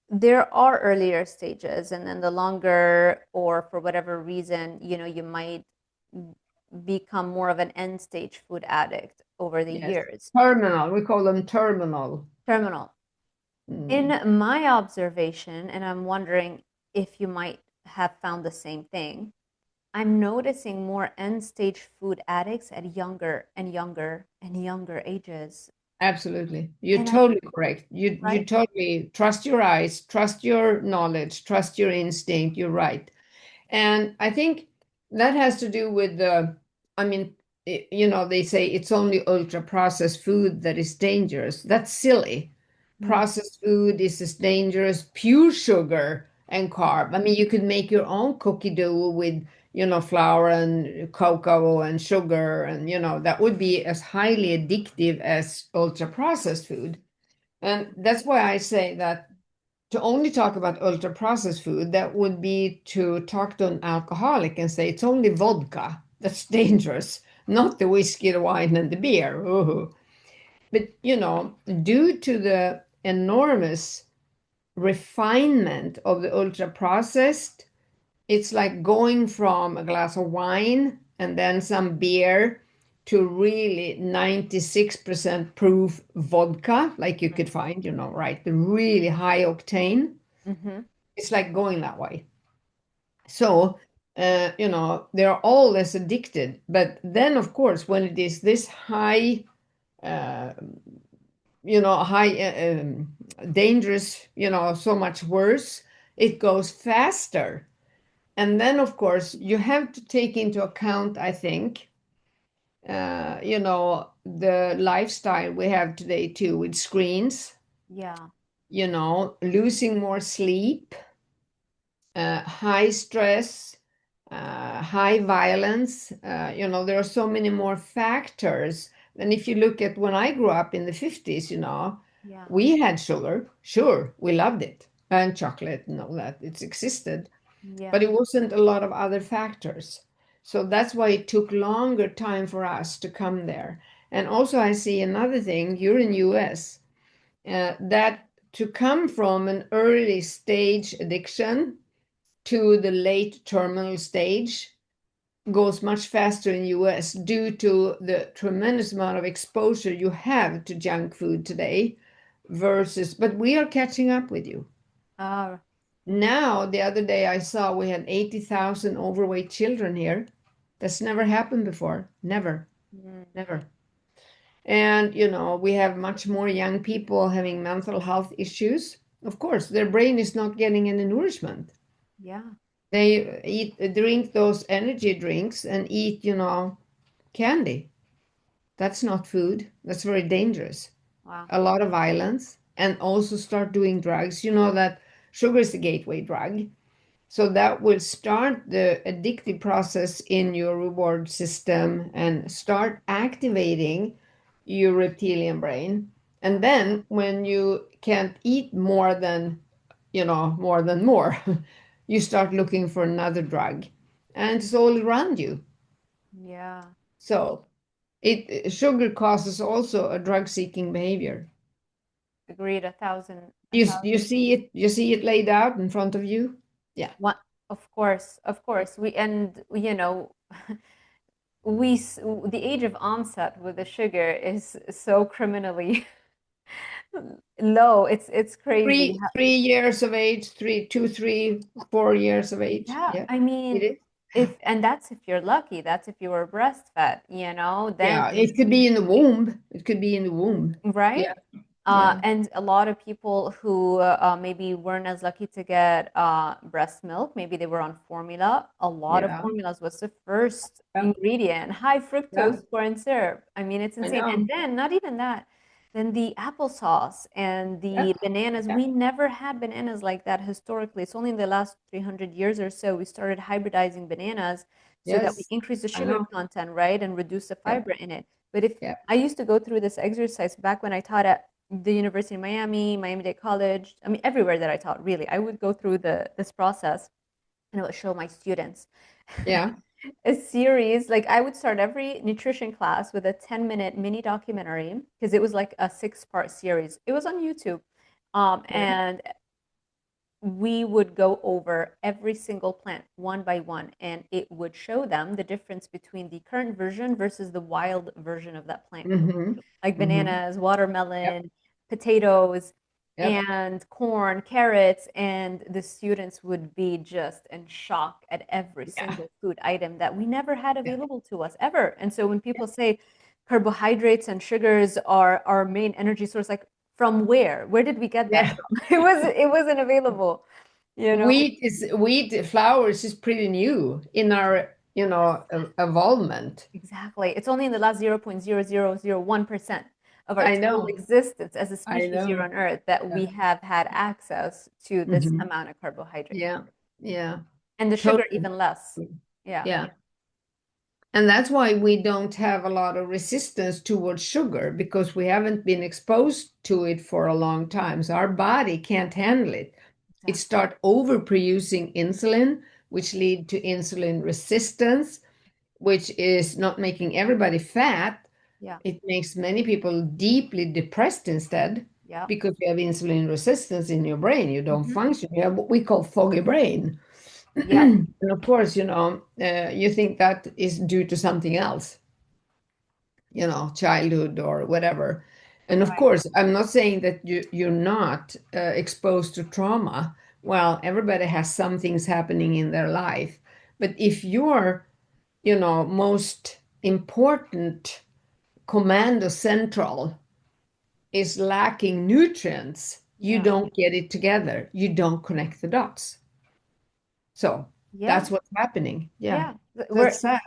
there are earlier stages, and then the longer, or for whatever reason, you might become more of an end stage food addict over the Yes. years. Terminal. We call them terminal. Terminal. Mm. In my observation, and I'm wondering if you might have found the same thing, I'm noticing more end stage food addicts at younger and younger and younger ages. Absolutely. You're And I, totally correct. You right? totally trust your eyes, trust your knowledge, trust your instinct. You're right. And I think that has to do with the, I mean, they say it's only ultra processed food that is dangerous. That's silly. Mm, Processed food is as dangerous, pure sugar and carb. I mean, you could make your own cookie dough with, flour and cocoa and sugar, and, that would be as highly addictive as ultra processed food. And that's why I say that to only talk about ultra processed food, that would be to talk to an alcoholic and say it's only vodka that's dangerous, not the whiskey, the wine, and the beer. Ooh. But, due to the enormous refinement of the ultra processed, it's like going from a glass of wine and then some beer to really 96% proof vodka, like you could find, right? The really high octane. mm-hmm. It's like going that way. So, they're all less addicted. But then, of course, when it is this high, uh, high dangerous, so much worse, it goes faster. And then, of course, you have to take into account, I think, the lifestyle we have today too, with screens, Yeah. losing more sleep, high stress, high violence. There are so many more factors than if you look at when I grew up in the 50s, Yeah. we had sugar. Sure, we loved it. And chocolate and all that. It's existed. Yeah. But it wasn't a lot of other factors. So that's why it took longer time for us to come there. And also I see another thing, you're in US, that to come from an early stage addiction to the late terminal stage goes much faster in US due to the tremendous amount of exposure you have to junk food today versus, but we are catching up with you. Uh, Now, the other day I saw we had 80,000 overweight children here. That's never happened before. Never, mm, never. And, we have much more young people having mental health issues. Of course, their brain is not getting any nourishment. yeah. They drink those energy drinks and eat, candy. That's not food. That's very dangerous. Wow. A lot of violence, and also start doing drugs. You know that sugar is the gateway drug. So that will start the addictive process in your reward system and start activating your reptilian brain. And then when you can't eat more, you start looking for another drug. And it's all around you. Yeah. So sugar causes also a drug-seeking behavior. Agreed. A thousand. A You thousand. see it, laid out in front of you. Yeah. What? Of course. Of course. The age of onset with the sugar is so criminally low. It's crazy. Three years of age, 4 years of age. Yeah, Yeah, I it mean, is. and that's if you're lucky. That's if you were breastfed, Yeah, then it could be in the womb. It could be in the womb. right? Yeah, Yeah. And a lot of people who maybe weren't as lucky to get breast milk, maybe they were on formula. A lot of Yeah. formulas was the first Yeah. ingredient, high Yeah. fructose corn syrup. I mean, it's I insane. And know. then, not even that, then the applesauce and Yeah. the bananas. Yeah. We never had bananas like that historically. It's only in the last 300 years or so we started hybridizing bananas so that we Yes. increase the I sugar know. content, right, and reduce the Yep. fiber in it. But if Yep. I used to go through this exercise back when I taught at the University of Miami, Miami-Dade College, I mean, everywhere that I taught, really, I would go through this process and I would show my students Yeah. a series. Like I would start every nutrition class with a 10-minute mini documentary because it was like a six-part series. It was on YouTube. Yeah. And we would go over every single plant one by one, and it would show them the difference between the current version versus the wild version of that plant group, Mm-hmm. like Mm-hmm. bananas, Yep. watermelon, potatoes, Yep. and corn, carrots, and the students would be just in shock at every Yeah. single food item that we never had Yeah. available to us ever. And so when people say carbohydrates and sugars are our main energy source, like from where? Where did we get that Yeah. from? It wasn't available, you know? Wheat flours is pretty new in our, evolvement. Exactly. It's only in the last 0.0001% of our I total know. existence as a I species here know. on Earth that Yeah. we have had access to this Hmm. amount of carbohydrate. Yeah. Yeah. And the sugar Totally. even less. Yeah. Yeah. And that's why we don't have a lot of resistance towards sugar because we haven't been exposed to it for a long time. So our body can't handle it. It Exactly. start overproducing insulin, which lead to insulin resistance, which is not making everybody fat. Yeah. It makes many people deeply depressed instead Yeah. because you have insulin resistance in your brain. You don't Hmm. function. You have what we call foggy brain. Yeah. And of course, you think that is due to something else, childhood or whatever. And of Right. course, I'm not saying that you're not exposed to trauma. Well, everybody has some things happening in their life. But if your, most important commando central is lacking nutrients, you Yeah. don't get it together. You don't connect the dots. So Yeah. that's what's happening. Yeah. Yeah. That's We're sad.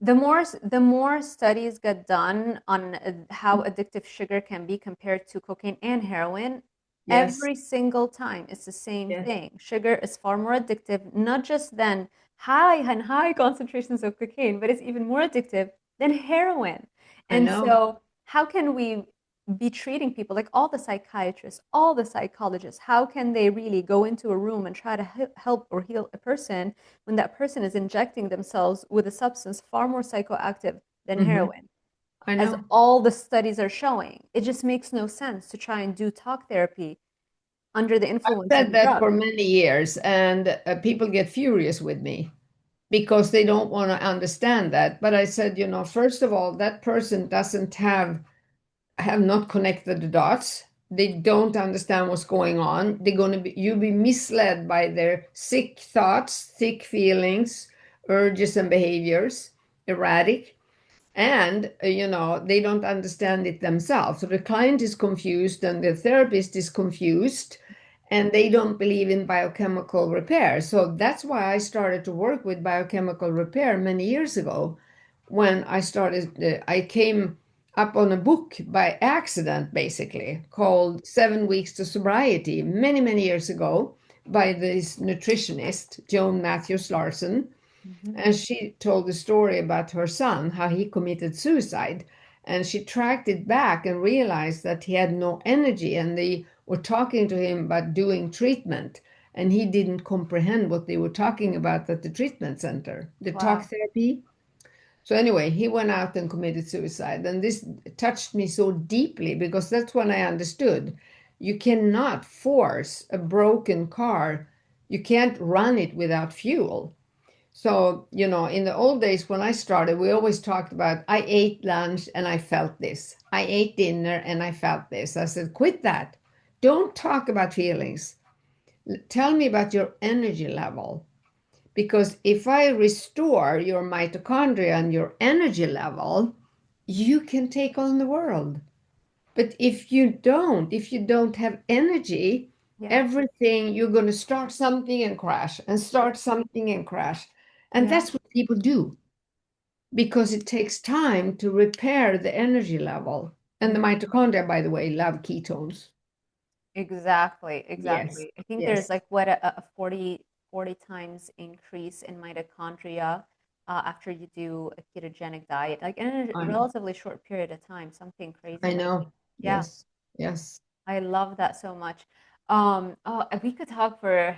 the more studies get done on how addictive sugar can be compared to cocaine and heroin, Yes. every single time it's the same Yes. thing. Sugar is far more addictive, not just than high concentrations of cocaine, but it's even more addictive than heroin. I And know. so, how can we be treating people like all the psychiatrists, all the psychologists? How can they really go into a room and try to help or heal a person when that person is injecting themselves with a substance far more psychoactive than Hmm. heroin, I as know. all the studies are showing? It just makes no sense to try and do talk therapy under the influence of Said a that drug. for many years, and people get furious with me because they don't want to understand that. But I said, first of all, that person doesn't have not connected the dots. They don't understand what's going on. They're going to be you'll be misled by their sick thoughts, sick feelings, urges and behaviors, erratic. And they don't understand it themselves, so the client is confused and the therapist is confused, and they don't believe in biochemical repair. So that's why I started to work with biochemical repair many years ago. When I came up on a book by accident, basically called 7 Weeks to Sobriety, many years ago, by this nutritionist Joan Matthews Larson. Mhm. And she told the story about her son, how he committed suicide. And she tracked it back and realized that he had no energy. And they were talking to him about doing treatment. And he didn't comprehend what they were talking about at the treatment center, the talk Wow. therapy. So, anyway, he went out and committed suicide. And this touched me so deeply because that's when I understood you cannot force a broken car, you can't run it without fuel. So, in the old days when I started, we always talked about I ate lunch and I felt this. I ate dinner and I felt this. I said, quit that. Don't talk about feelings. Tell me about your energy level. Because if I restore your mitochondria and your energy level, you can take on the world. But if you don't have energy, Yeah. everything, you're going to start something and crash and start something and crash. And Yeah. that's what people do because it takes time to repair the energy level. And the Mhm. mitochondria, by the way, love ketones. Exactly, Yes, exactly. I think there's yes, like what a 40 times increase in mitochondria after you do a ketogenic diet, like in a I know. relatively short period of time, something crazy I like know. yeah. Yes, yes. I love that so much. Oh, we could talk for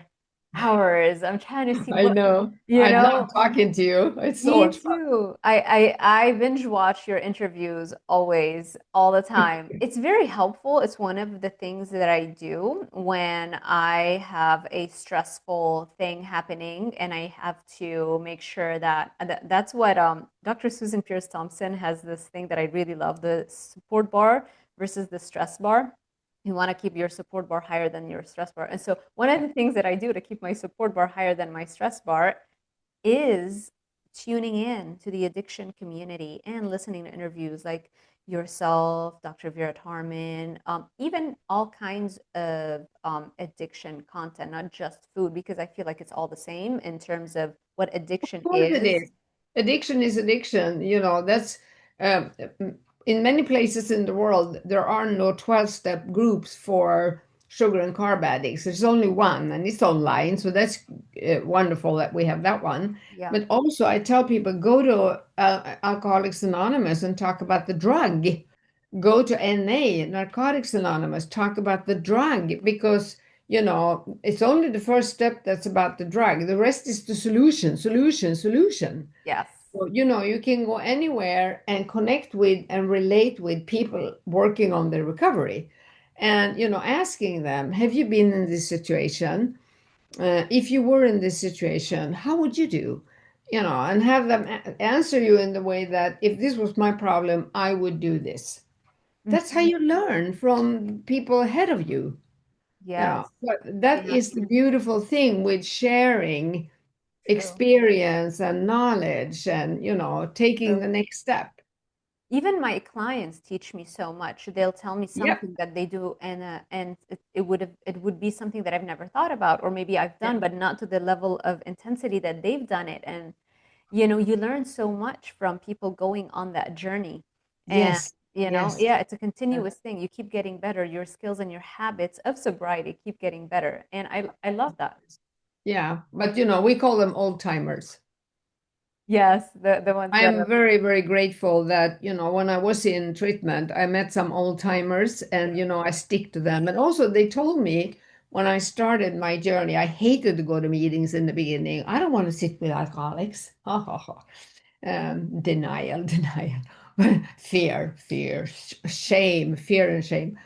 hours. I'm trying to see I what, know. you I know, love talking to you. It's so me much fun. too. I binge watch your interviews always, all the time. It's very helpful. It's one of the things that I do when I have a stressful thing happening and I have to make sure that's what Dr. Susan Pierce Thompson has this thing that I really love, the support bar versus the stress bar. You want to keep your support bar higher than your stress bar. And so one of the things that I do to keep my support bar higher than my stress bar is tuning in to the addiction community and listening to interviews like yourself, Dr. Vera Tarman, even all kinds of addiction content, not just food, because I feel like it's all the same in terms of what addiction Course it is. is. Addiction is addiction. That's um, in many places in the world, there are no 12-step groups for sugar and carb addicts. There's only one, and it's online. So that's wonderful that we have that one. Yeah. But also, I tell people go to Alcoholics Anonymous and talk about the drug. Go to NA, Narcotics Anonymous, talk about the drug because it's only the first step that's about the drug. The rest is the solution, solution, solution. Yes. So, you can go anywhere and connect with and relate with people working on their recovery. And, asking them, have you been in this situation? If you were in this situation, how would you do? And have them answer you in the way that if this was my problem, I would do this. That's how Mhm. you learn from people ahead of you. Yes. But that Yeah. is the beautiful thing with sharing True. experience and knowledge and, taking True. the next step. Even my clients teach me so much. They'll tell me Yep. something that they do, and it would be something that I've never thought about, or maybe I've Yeah. done, but not to the level of intensity that they've done it. And you learn so much from people going on that journey. And Yes. Yes. yeah, it's a Yeah. continuous thing. You keep getting better. Your skills and your habits of sobriety keep getting better. And I love that. Yeah. But, we call them old timers. Yes, the ones that I'm very, very grateful that, when I was in treatment, I met some old timers and, I stick to them. And also, they told me when I started my journey, I hated to go to meetings in the beginning. I don't want to sit with alcoholics. Ha, ha, ha. Denial, denial, fear, shame, fear and shame.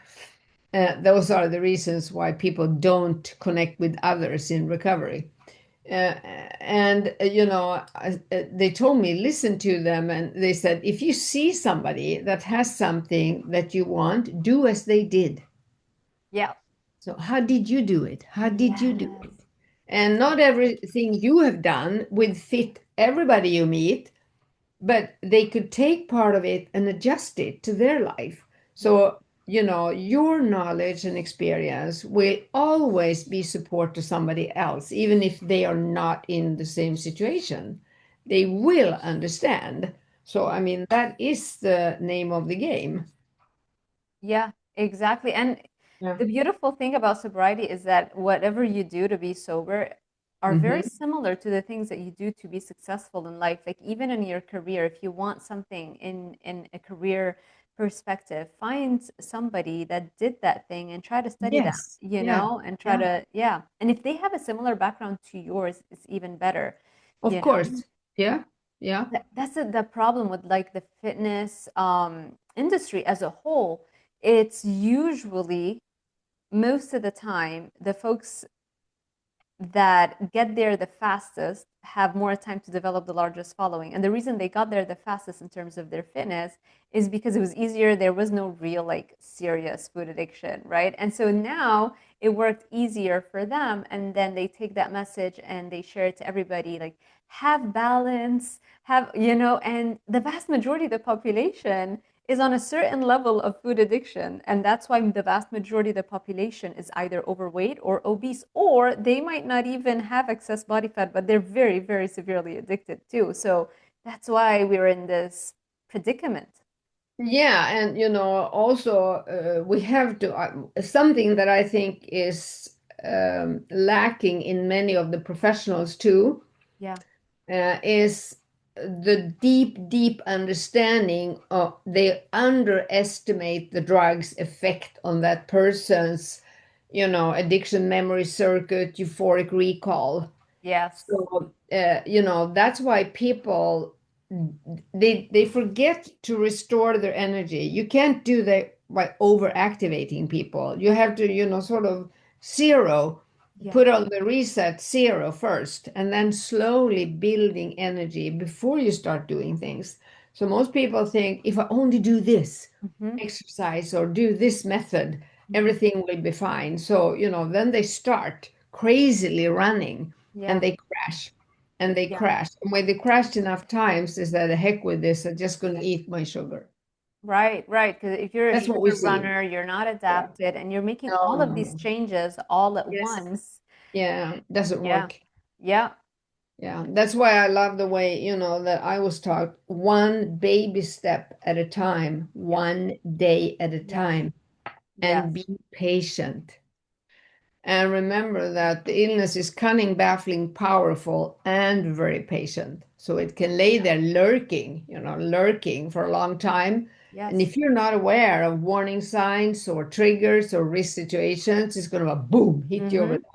Those are the reasons why people don't connect with others in recovery. And they told me listen to them, and they said if you see somebody that has something that you want, do as they did. yeah. So how did you do it? How did you do Yes. it? And not everything you have done would fit everybody you meet, but they could take part of it and adjust it to their life. Yeah. So, your knowledge and experience will always be support to somebody else, even if they are not in the same situation. They will understand. So, I mean, that is the name of the game. Yeah, exactly. And Yeah. the beautiful thing about sobriety is that whatever you do to be sober are very Hmm. similar to the things that you do to be successful in life. Like even in your career, if you want something in a career perspective, find somebody that did that thing and try to study that, Yes. Yeah. and try Yeah. to, yeah. And if they have a similar background to yours, it's even better, Of you know. course. Yeah. Yeah. That's the problem with like the fitness industry as a whole. It's usually most of the time the folks that get there the fastest have more time to develop the largest following. And the reason they got there the fastest in terms of their fitness is because it was easier. There was no real, like, serious food addiction, right? And so now it worked easier for them. And then they take that message and they share it to everybody, like, have balance, and the vast majority of the population is on a certain level of food addiction. And that's why the vast majority of the population is either overweight or obese, or they might not even have excess body fat, but they're very, very severely addicted too. So that's why we're in this predicament. Yeah, and also we have to something that I think is lacking in many of the professionals too Yeah. is the deep understanding of they underestimate the drug's effect on that person's, addiction memory circuit, euphoric recall. Yes. So, that's why people they forget to restore their energy. You can't do that by overactivating people. You have to, sort of zero, Yeah. put on the reset zero first, and then slowly building energy before you start doing things. So most people think if I only do this Hmm. exercise or do this method, Hmm. everything will be fine. So, then they start crazily running and Yeah. they crash and they Yeah. crash. And when they crashed enough times, they said, the heck with this, I'm just going to eat my sugar. Right, right. Because That's if what we you're a see. runner, you're not Yeah. adapted and you're making No, all of no, these no. changes all at Yes. once. Yeah, doesn't Yeah. work. Yeah. Yeah, that's why I love the way, that I was taught one baby step at a time, Yes. one day at a Yes. time, Yes. and be patient. And remember that the illness is cunning, baffling, powerful, and very patient. So it can lay there lurking for a long time. And Yes. if you're not aware of warning signs or triggers or risk situations, it's going to boom, hit you over Hmm. the.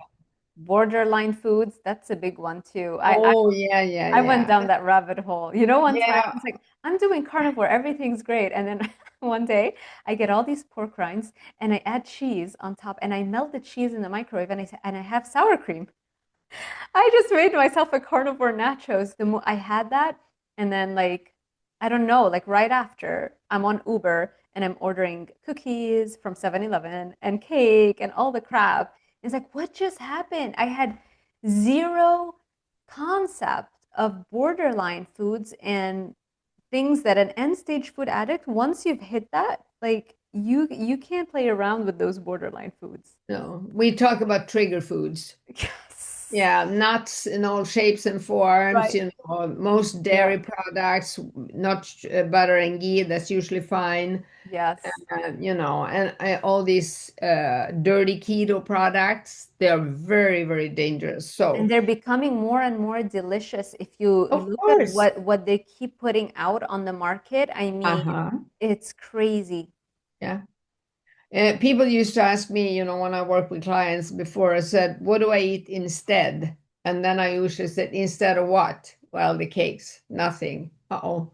Borderline foods, that's a big one too. Oh, yeah, yeah, I went yeah. down that rabbit hole. One time I Yeah. was like, I'm doing carnivore, everything's great. And then one day I get all these pork rinds and I add cheese on top and I melt the cheese in the microwave and I have sour cream. I just made myself a carnivore nachos. I had that, and then I don't know, like right after I'm on Uber and I'm ordering cookies from 7-Eleven and cake and all the crap. It's like, what just happened? I had zero concept of borderline foods and things that an end stage food addict, once you've hit that, like you can't play around with those borderline foods. No, we talk about trigger foods. Yes. Yeah, nuts in all shapes and forms, Right. most Yeah. dairy products, not butter and ghee, that's usually fine. Yes. And all these dirty keto products, they are very, very dangerous. And So, they're becoming more and more delicious. If you of look at course, what they keep putting out on the market, I mean, uh-huh, it's crazy. yeah. People used to ask me, when I work with clients before, I said, what do I eat instead? And then I usually said, instead of what? Well, the cakes, nothing. Uh-oh.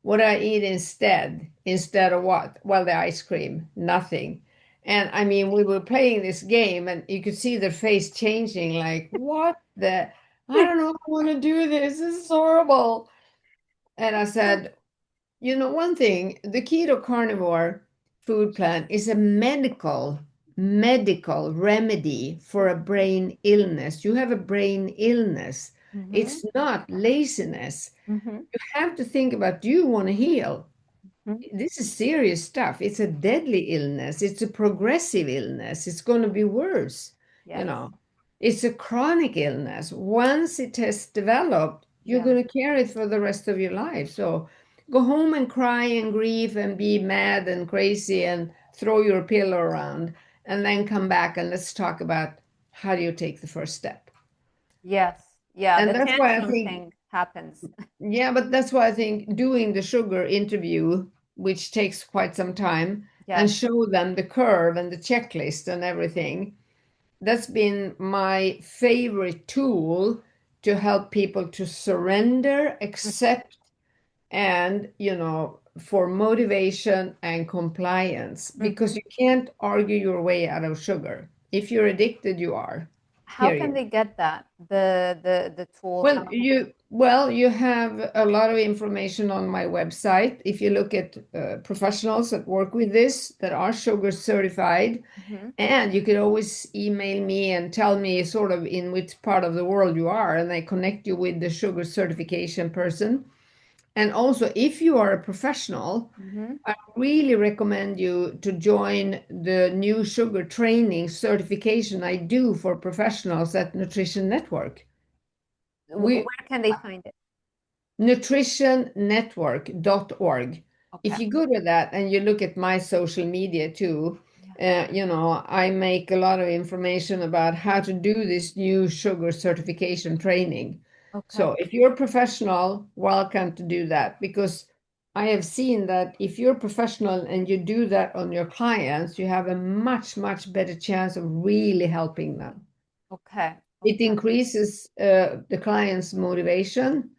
What do I eat instead? Instead of what? Well, the ice cream, nothing. And I mean, we were playing this game and you could see their face changing, like, what the? I don't know if I want to do this. This is horrible. And I said, one thing, the keto carnivore food plan is a medical remedy for a brain illness. You have a brain illness. Mm-hmm. It's not laziness. Mm-hmm. You have to think about, do you want to heal? Hmm. This is serious stuff. It's a deadly illness. It's a progressive illness. It's going to be worse. You Yes. know, it's a chronic illness. Once it has developed, you're Yeah. going to carry it for the rest of your life. So go home and cry and grieve and be mad and crazy and throw your pillow around and then come back and let's talk about how do you take the first step. Yes. Yeah. And The that's why I tantrum think thing happens. Yeah, but that's why I think doing the sugar interview, which takes quite some time, and Yes. show them the curve and the checklist and everything, that's been my favorite tool to help people to surrender, accept, and, for motivation and compliance, because Mhm. you can't argue your way out of sugar. If you're addicted, you are, How can period. they get that? The tool, Well, how? you have a lot of information on my website. If you look at professionals that work with this that are sugar certified, Mhm. and you could always email me and tell me sort of in which part of the world you are, and I connect you with the sugar certification person. And also, if you are a professional, Hmm. I really recommend you to join the new sugar training certification I do for professionals at Nutrition Network. Where We can they find it? nutritionnetwork.org. If Okay. you go to that and you look at my social media too, Yeah. I make a lot of information about how to do this new sugar certification training. Okay. So if you're a professional, welcome to do that because I have seen that if you're a professional and you do that on your clients, you have a much, much better chance of really helping them. Okay. It Okay. increases the client's motivation,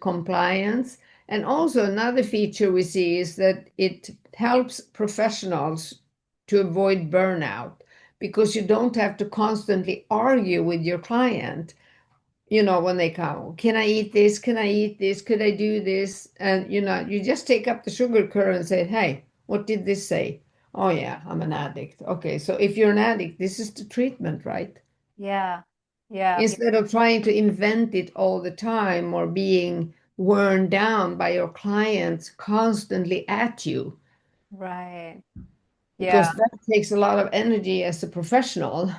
compliance, and also another feature we see is that it helps professionals to avoid burnout because you don't have to constantly argue with your client. When they come, can I eat this? Can I eat this? Could I do this? And you just take up the sugar curve and say, hey, what did this say? Oh, yeah, I'm an addict. Okay, so if you're an addict, this is the treatment, right? Yeah. Yeah. Yeah. Instead of trying to invent it all the time or being worn down by your clients constantly at you, Right. Yeah. because that takes a lot of energy as a professional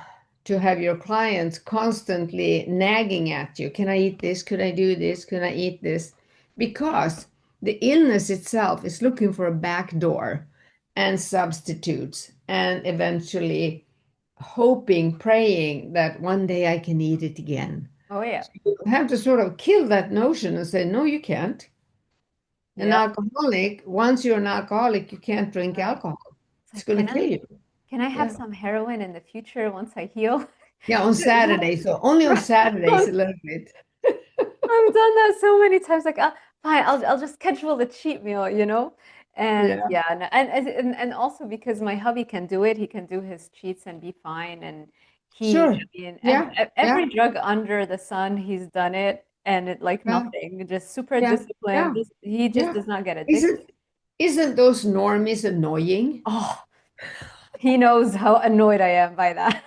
to have your clients constantly nagging at you. Can I eat this? Could I do this? Can I eat this? Because the illness itself is looking for a back door and substitutes and eventually hoping, praying that one day I can eat it again. Oh yeah. You have to sort of kill that notion and say, no, you can't. An Yeah. alcoholic, once you're an alcoholic, you can't drink Right. alcohol. It's It's like, going to kill you. can I have Yeah. some heroin in the future once I heal? Yeah, on Saturday. So only on Saturdays a little bit. I've done that so many times. Like, fine, I'll just schedule a cheat meal, you know? And Yeah, yeah, and also because my hubby can do it, he can do his cheats and be fine. And sure. I mean, Yeah, every yeah, drug under the sun, he's done it, and it like yeah, nothing, just super yeah, disciplined. yeah, He just yeah. does not get addicted. Isn't those normies annoying? Oh, he knows how annoyed I am by that.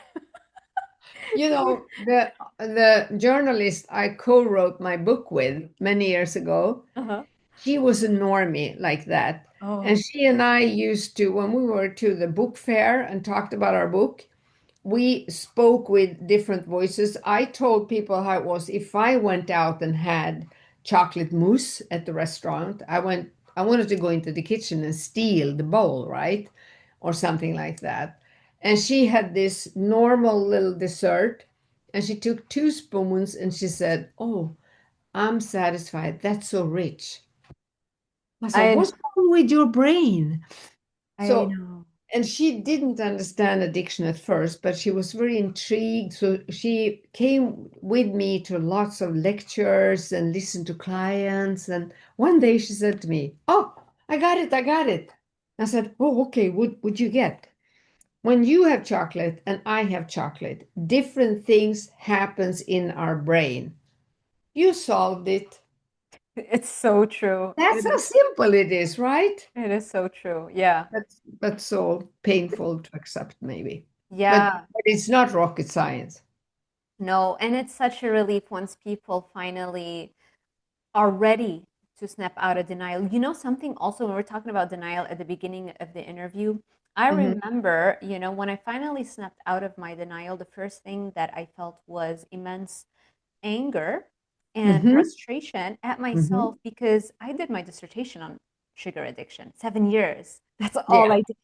The journalist I co-wrote my book with many years ago, Uh-huh. she was a normie like that. And Oh, she and I used to, when we were to the book fair and talked about our book, we spoke with different voices. I told people how it was if I went out and had chocolate mousse at the restaurant. I wanted to go into the kitchen and steal the bowl, right? Or something like that. And she had this normal little dessert and she took 2 spoons and she said, "Oh, I'm satisfied. That's so rich." I said, I "What's wrong with your brain?" I So, know. and she didn't understand addiction at first, but she was very intrigued. So she came with me to lots of lectures and listened to clients. And one day she said to me, "Oh, I got it, I got it." I said, "Oh, okay, would you get? When you have chocolate and I have chocolate, different things happens in our brain. You solved it. It's so true. That's how simple it is, right? It is so true. Yeah. That's so painful to accept, maybe. Yeah. But it's not rocket science. No, and it's such a relief once people finally are ready to snap out of denial. You know, something also, when we're talking about denial at the beginning of the interview, I Hmm. remember, when I finally snapped out of my denial, the first thing that I felt was immense anger and Hmm. frustration at Hmm. myself because I did my dissertation on sugar addiction, 7 years. That's all Yeah. I did.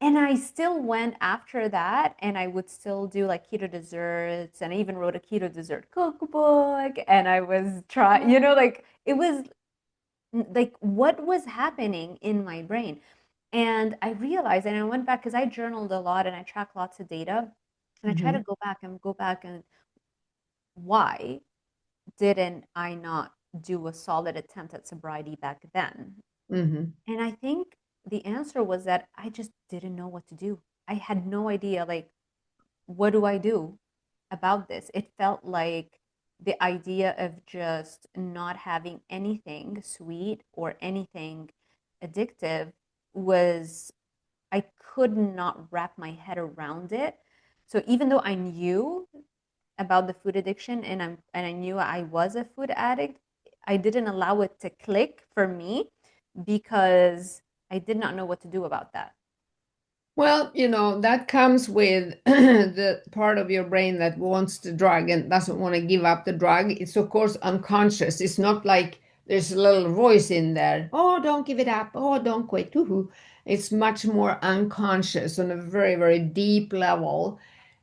And I still went after that and I would still do like keto desserts and I even wrote a keto dessert cookbook and I was trying, like it was like what was happening in my brain. And I realized and I went back because I journaled a lot and I track lots of data and I try to Hmm. go back and why didn't I not do a solid attempt at sobriety back then? Hmm. And I think the answer was that I just didn't know what to do. I had no idea, like, what do I do about this? It felt like the idea of just not having anything sweet or anything addictive was, I could not wrap my head around it. So even though I knew about the food addiction and I knew I was a food addict, I didn't allow it to click for me because I did not know what to do about that. Well, that comes with the part of your brain that wants the drug and doesn't want to give up the drug. It's, of course, unconscious. It's not like there's a little voice in there. Oh, don't give it up. Oh, don't quit. Woohoo. It's much more unconscious on a very, very deep level.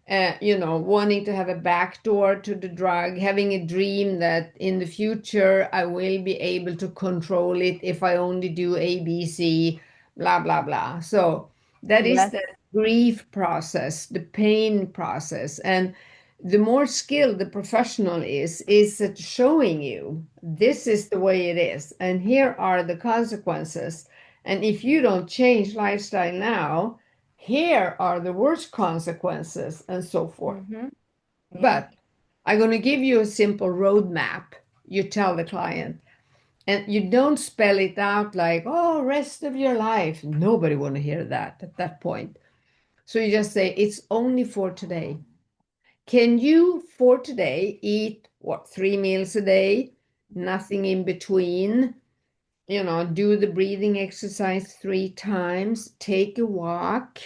Wanting to have a backdoor to the drug, having a dream that in the future I will be able to control it if I only do A, B, C, blah, blah, blah. So, that is Yes. the grief process, the pain process. And the more skilled the professional is at showing you this is the way it is. And here are the consequences. And if you don't change lifestyle now, here are the worst consequences, and so forth. Mm-hmm. Yeah. But I'm going to give you a simple roadmap. You tell the client, and you don't spell it out like, oh, rest of your life. Nobody want to hear that at that point. So you just say, it's only for today. Can you, for today, eat what, 3 meals a day? Nothing in between. Do the breathing exercise 3 times, take a walk.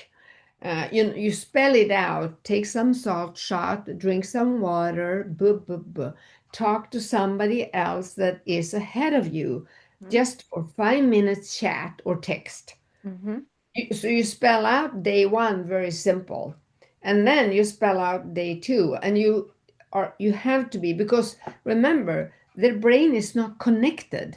You spell it out, take some salt shot, drink some water, buh, buh, buh. Talk to somebody else that is ahead of you, just for 5 minutes chat or text. Mm-hmm. So you spell out day one, very simple. And then you spell out day two. And you have to be, because remember, their brain is not connected.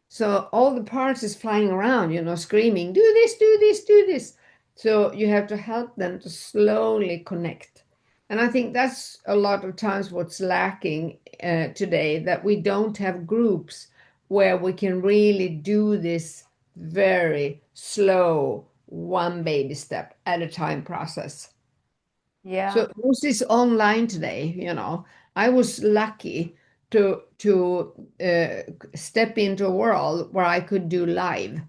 So all the parts is flying around, screaming, do this, do this, do this. So you have to help them to slowly connect. And I think that's a lot of times what's lacking today, that we don't have groups where we can really do this very slow, one baby step at a time process. Yeah. So this is online today. I was lucky to step into a world where I could do live.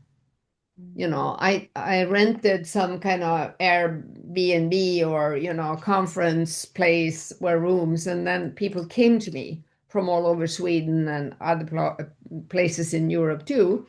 I rented some kind of Airbnb or conference place where rooms, and then people came to me from all over Sweden and other places in Europe too,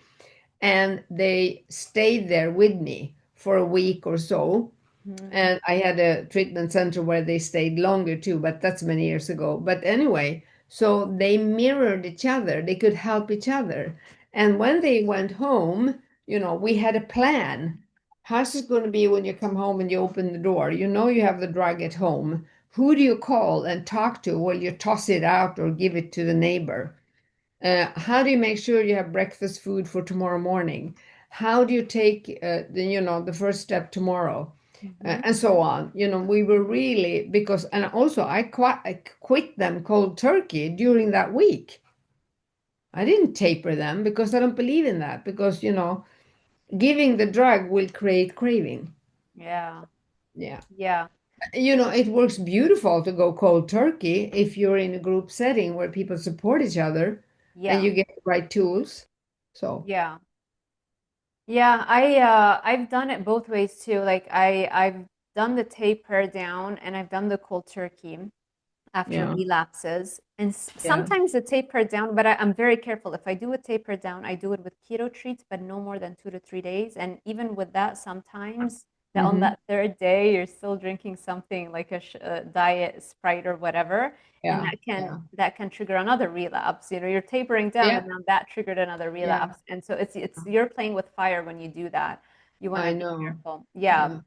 and they stayed there with me for a week or so. Mm-hmm. And I had a treatment center where they stayed longer too, but that's many years ago. But anyway, so they mirrored each other, they could help each other. And when they went home, we had a plan. How's it going to be when you come home and you open the door? You have the drug at home. Who do you call and talk to? Will you toss it out or give it to the neighbor? How do you make sure you have breakfast food for tomorrow morning? How do you take the first step tomorrow? Mm-hmm. And so on. We were really, because, and also I quit them cold turkey during that week. I didn't taper them because I don't believe in that, because, giving the drug will create craving. Yeah. Yeah. Yeah. It works beautiful to go cold turkey if you're in a group setting where people support each other and Yeah. you get the right tools. So, Yeah. Yeah, I've done it both ways too. Like I've done the taper down and I've done the cold turkey after yeah, relapses. And yeah. sometimes the taper down, but I'm very careful. If I do a taper down, I do it with keto treats, but no more than 2 to 3 days. And even with that, sometimes that on Hmm. that third day, you're still drinking something like a diet Sprite or whatever, and Yeah, yeah, that can trigger another relapse. You're tapering down, yeah, and now that triggered another yeah. relapse. And so it's you're playing with fire when you do that. You want I to be know. careful. Yeah. Yeah.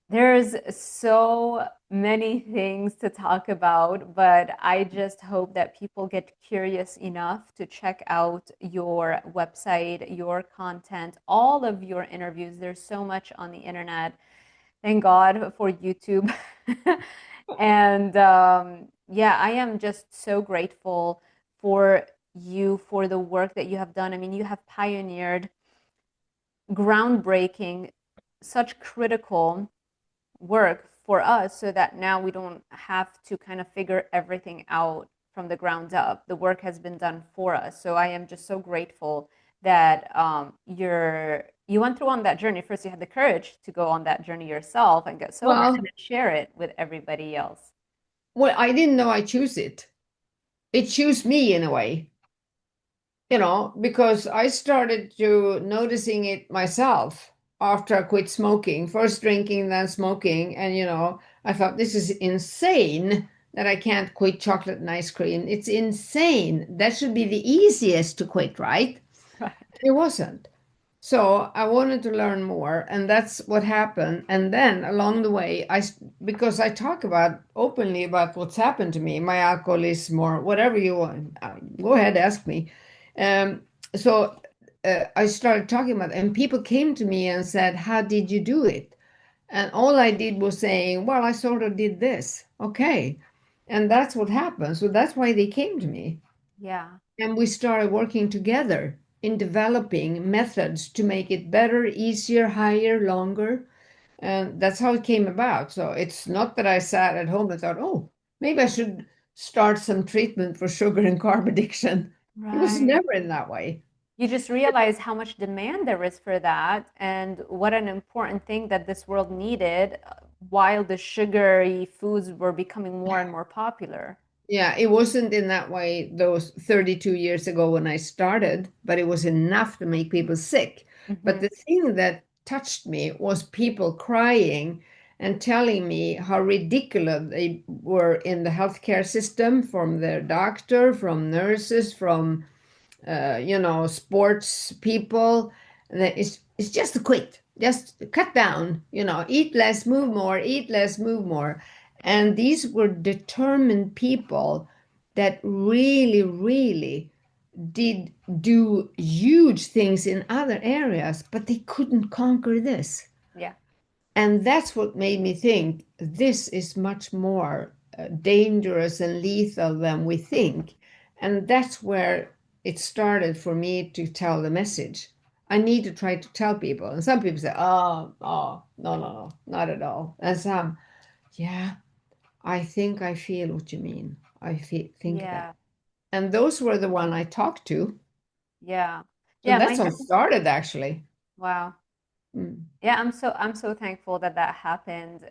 There's so many things to talk about, but I just hope that people get curious enough to check out your website, your content, all of your interviews. There's so much on the internet. Thank God for YouTube. And yeah, I am just so grateful for you, for the work that you have done. I mean, you have pioneered groundbreaking, such critical work for us so that now we don't have to kind of figure everything out from the ground up. The work has been done for us. So I am just so grateful that you went through on that journey. First, you had the courage to go on that journey yourself and get sober and Well, then share it with everybody else. I didn't know I choose it. It chose me in a way. Because I started to noticing it myself after I quit smoking, first drinking, then smoking. And, I thought this is insane that I can't quit chocolate and ice cream. It's insane. That should be the easiest to quit, right? Right. It wasn't. So I wanted to learn more, and that's what happened. And then along the way, because I talk about openly about what's happened to me, my alcoholism or whatever you want, go ahead, ask me. Um, so I started talking about, and people came to me and said, "How did you do it?" And all I did was saying, "Well, I sort of did this." Okay, and that's what happened. So that's why they came to me. Yeah. And we started working together in developing methods to make it better, easier, higher, longer. And that's how it came about. So it's not that I sat at home and thought, oh, maybe I should start some treatment for sugar and carb addiction. It was Right. never in that way. You just realize how much demand there is for that and what an important thing that this world needed while the sugary foods were becoming more and more popular. Yeah, it wasn't in that way those 32 years ago when I started, but it was enough to make people sick. But Hmm. the thing that touched me was people crying and telling me how ridiculous they were in the healthcare system, from their doctor, from nurses, from sports people. That it's just to quit, just cut down, eat less, move more, eat less, move more. And these were determined people that really, really did do huge things in other areas, but they couldn't conquer this. Yeah. And that's what made me think this is much more dangerous and lethal than we think. And that's where it started for me to tell the message. I need to try to tell people. And some people say, oh, no, no, no, not at all. And some, yeah, I think I feel what you mean. Think that. Yeah. And those were the one I talked to. Yeah. So Yeah. that's how it started, actually. Wow. Mm. Yeah, I'm so thankful that that happened.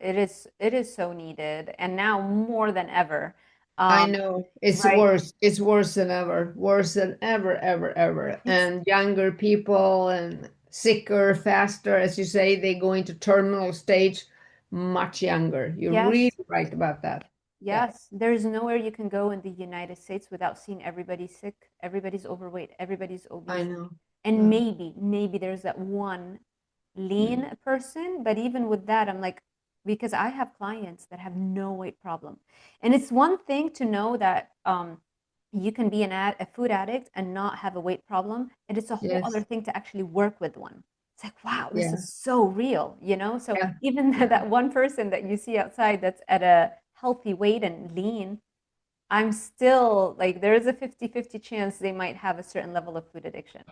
It is so needed, and now more than ever. I Um, know it's right? worse. It's worse than ever. Worse than ever, ever, ever. It's And younger people and sicker, faster, as you say, they go into terminal stage much younger. You're really yes, right about that. Yeah, yes. There's nowhere you can go in the United States without seeing everybody sick, everybody's overweight, everybody's I obese, know. and Uh, maybe there's that one mm, lean person, but even with that, I'm like, because I have clients that have no weight problem. And it's one thing to know that you can be a food addict and not have a weight problem. And it's a whole other yes. thing to actually work with one. It's like, wow, this Yeah. is so real, you know? So Yeah. even Yeah. that one person that you see outside that's at a healthy weight and lean, I'm still like, there is a 50-50 chance they might have a certain level of food addiction.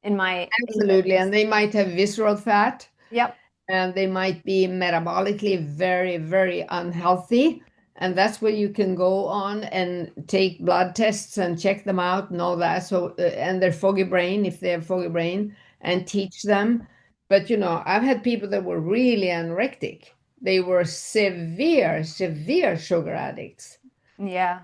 Absolutely. And they might have visceral fat. Yep. And they might be metabolically very, very unhealthy. And that's where you can go on and take blood tests and check them out and all that. So, and their foggy brain, if they have foggy brain, and teach them. But, I've had people that were really anorectic. They were severe, severe sugar addicts, Yeah.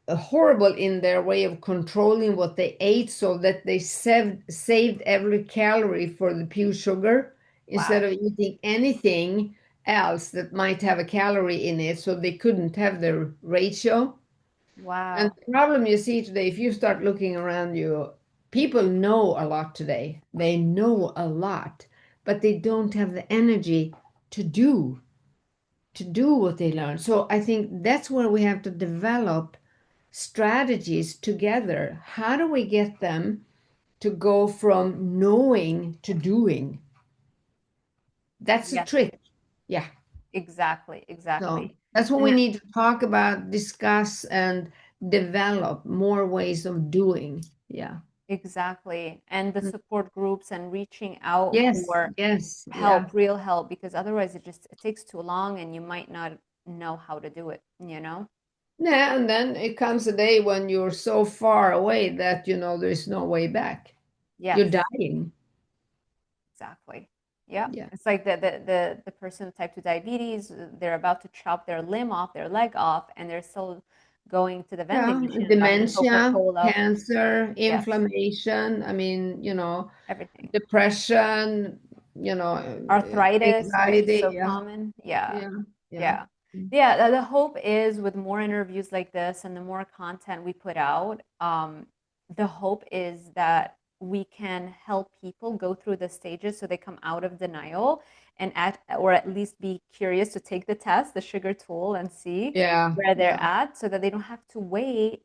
horrible in their way of controlling what they ate so that they saved every calorie for the pure sugar instead Wow. of eating anything else that might have a calorie in it, so they couldn't have the ratio. And Wow. the problem you see today, if you start looking around you, people know a lot today. They know a lot, but they don't have the energy to do what they learn. So I think that's where we have to develop strategies together. How do we get them to go from knowing to doing? That's the Yes. trick. Yeah. Exactly. So Exactly. that's what And we need to talk about, discuss, and develop more ways of doing. Yeah. exactly. And the Mm. support groups and reaching out Yes. for Yes. Yeah. help, real help, because otherwise it takes too long and you might not know how to do it, you know? Yeah. And then it comes a day when you're so far away that there's no way back. You're Yes, dying. exactly. Yeah. Yeah. It's like the person with type 2 diabetes, they're about to chop their limb off, their leg off, and they're still going to the vending Yeah, machine and buying dementia, Coca-Cola. cancer, Yes, inflammation. I mean, everything. depression, Arthritis, which is anxiety. so Yeah, common. Yeah. yeah, yeah. Yeah. Yeah, the hope is with more interviews like this and the more content we put out, the hope is that we can help people go through the stages so they come out of denial and or at least be curious to take the test, the sugar tool, and see Yeah, where they're yeah, at so that they don't have to wait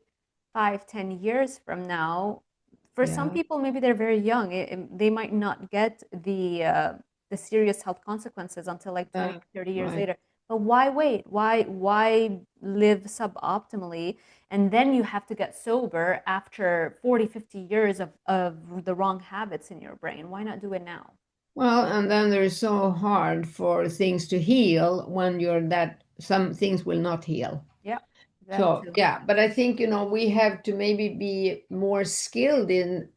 5, 10 years from now. For some yeah. people, maybe they're very young. They might not get the serious health consequences until like 20, 30 years Right. later. But why wait? Why live suboptimally? And then you have to get sober after 40, 50 years of the wrong habits in your brain. Why not do it now? Well, and then there is so hard for things to heal when you're that some things will not heal. Yeah, that So too. yeah, but I think we have to maybe be more skilled in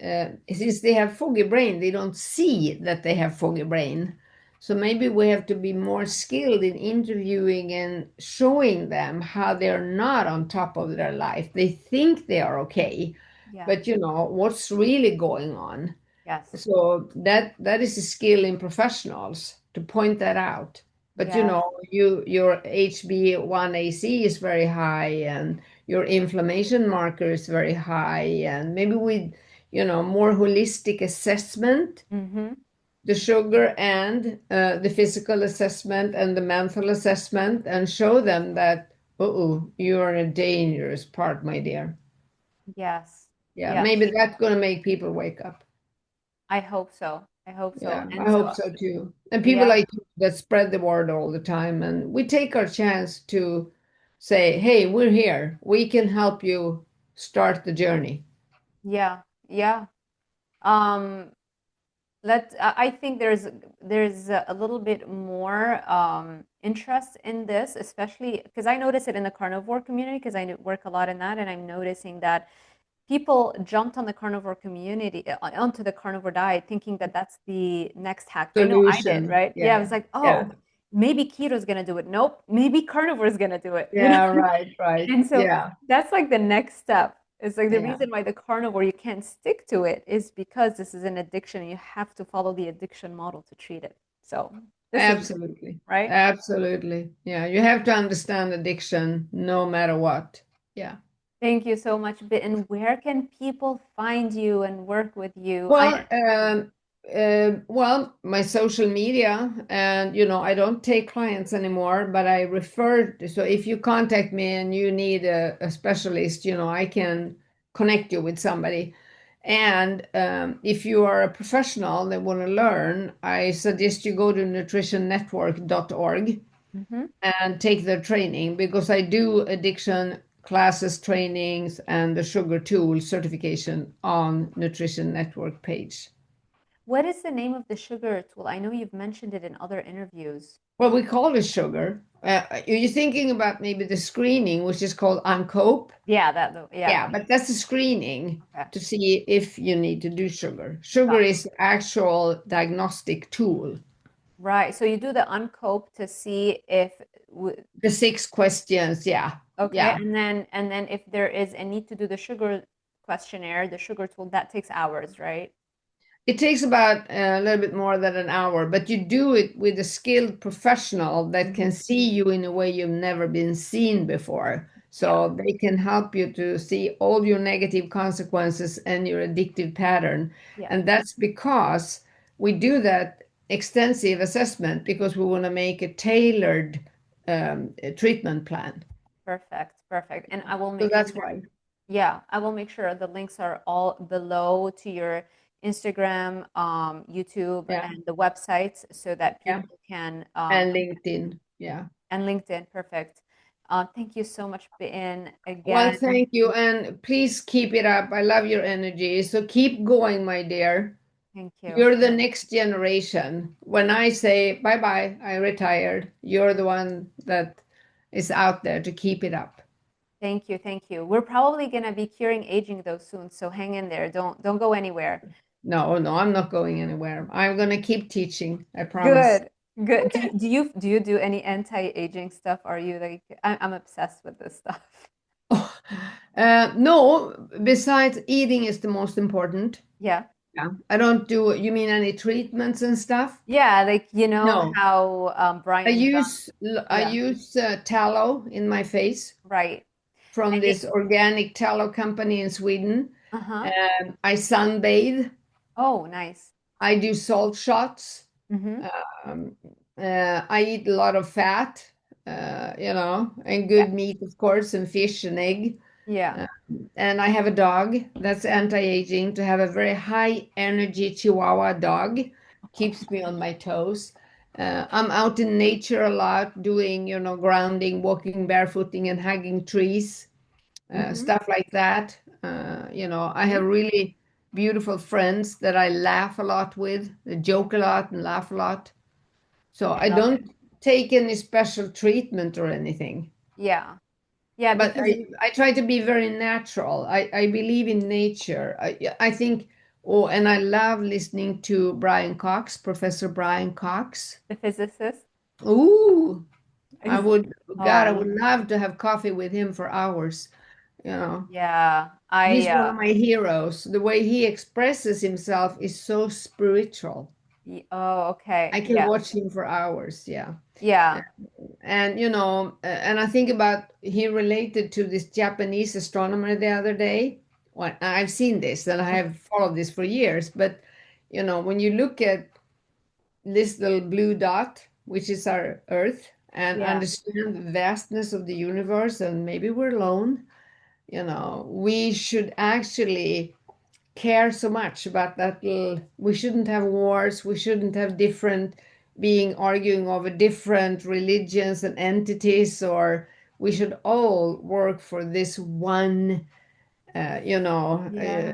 since they have foggy brain, they don't see that they have foggy brain. So maybe we have to be more skilled in interviewing and showing them how they're not on top of their life. They think they are okay, Yeah. but what's really going on. Yes. So that is a skill in professionals to point that out. But Yes. your HB1AC is very high and your inflammation marker is very high, and maybe with more holistic assessment, Mm-hmm. the sugar and the physical assessment and the mental assessment, and show them that you're in a dangerous part, my dear. Yes. Yeah, Yes. maybe that's going to make people wake up. I hope so. I hope so. Yeah, And I so, hope so too. And people yeah. like you that spread the word all the time. And we take our chance to say, hey, we're here. We can help you start the journey. Yeah. Yeah. Um, I think there's a little bit more interest in this, especially because I notice it in the carnivore community because work a lot in that, and I'm noticing that people jumped on the carnivore community onto the carnivore diet thinking that that's the next hack. I know I did, Solution. right? Yeah, I Yeah. was like, Yeah. oh, maybe keto is gonna do it. Nope, maybe carnivore is gonna do it, Yeah. Right. Right. And so Yeah. that's like the next step. It's like the Yeah. reason why the carnivore you can't stick to it is because this is an addiction and you have to follow the addiction model to treat it. So this is Absolutely. right. Absolutely. Yeah. You have to understand addiction no matter what. Yeah. Thank you so much, Bitten. Where can people find you and work with you? Well, my social media, and I don't take clients anymore, but I refer. So if you contact me and you need a specialist, I can connect you with somebody. And if you are a professional that want to learn, I suggest you go to nutritionnetwork.org Mm-hmm. and take their training, because I do addiction classes, trainings, and the sugar tool certification on Nutrition Network page. What is the name of the sugar tool? I know you've mentioned it in other interviews. Well, we call it sugar. You're thinking about maybe the screening, which is called UNCOPE. Yeah, yeah. Yeah, but that's a screening Okay. to see if you need to do sugar. Sugar Got it. is the actual diagnostic tool. Right. So you do the uncope to see if The 6 questions, yeah, okay, yeah. and then if there is a need to do the sugar questionnaire, the sugar tool, that takes hours, right? It takes about a little bit more than an hour, but you do it with a skilled professional that Mhm. can see you in a way you've never been seen before. Yeah, So they can help you to see all your negative consequences and your addictive pattern. yeah. And that's because we do that extensive assessment because we want to make a tailored treatment plan. Perfect. Perfect. And I will So make that's sure, why. yeah, I will make sure the links are all below to your Instagram, YouTube, Yeah, and the websites so that yeah. people can And LinkedIn. Yeah. and LinkedIn. Perfect. Thank you so much, Ben, Well, again. thank you. And please keep it up. I love your energy. So keep going, my dear. Thank you. You're the next generation. When I say bye bye, I retired, you're the one that is out there to keep it up. Thank you. Thank you. We're probably going to be curing aging though soon, so hang in there. Don't go anywhere. No, no, I'm not going anywhere. I'm going to keep teaching. I promise. Good. Good. Okay. Do you do any anti-aging stuff? Are you like I'm obsessed with this stuff. No, besides eating is the most important. Yeah. Yeah. I don't do, you mean any treatments and stuff? Yeah, like you know No. how I Brian John, use I yeah, use tallow in my face right. from And this organic tallow company in Sweden. uh-huh. I sunbathe. Oh, nice. I do salt shots. Mm-hmm. Um, I eat a lot of fat, and Yeah. good meat, of course, and fish and egg. Yeah. Uh, and I have a dog that's anti-aging. To have a very high energy Chihuahua dog keeps me on my toes. I'm out in nature a lot, doing, grounding, walking barefooting, and hugging trees, Mm-hmm. stuff like that. I have See? really beautiful friends that I laugh a lot with, they joke a lot and laugh a lot. So I I love it. don't take any special treatment or anything. Yeah. Yeah, But because I try to be very natural. I believe in nature. I think, oh, and I love listening to Brian Cox, Professor Brian Cox. the physicist Ooh, is, oh, God, I I would love, love to have coffee with him for hours. You know, yeah. he's one of my heroes. The way he expresses himself is so spiritual. Oh, okay. I can Yeah. watch him for hours. Yeah. Yeah. And and I think about he related to this Japanese astronomer the other day. Well, I've seen this and I have followed this for years, but when you look at this little blue dot, which is our Earth, and Yeah. understand the vastness of the universe, and maybe we're alone, we should actually care so much about that little, we shouldn't have wars, we shouldn't have different being arguing over different religions and entities, or we should all work for this one uh, you know uh, Yeah.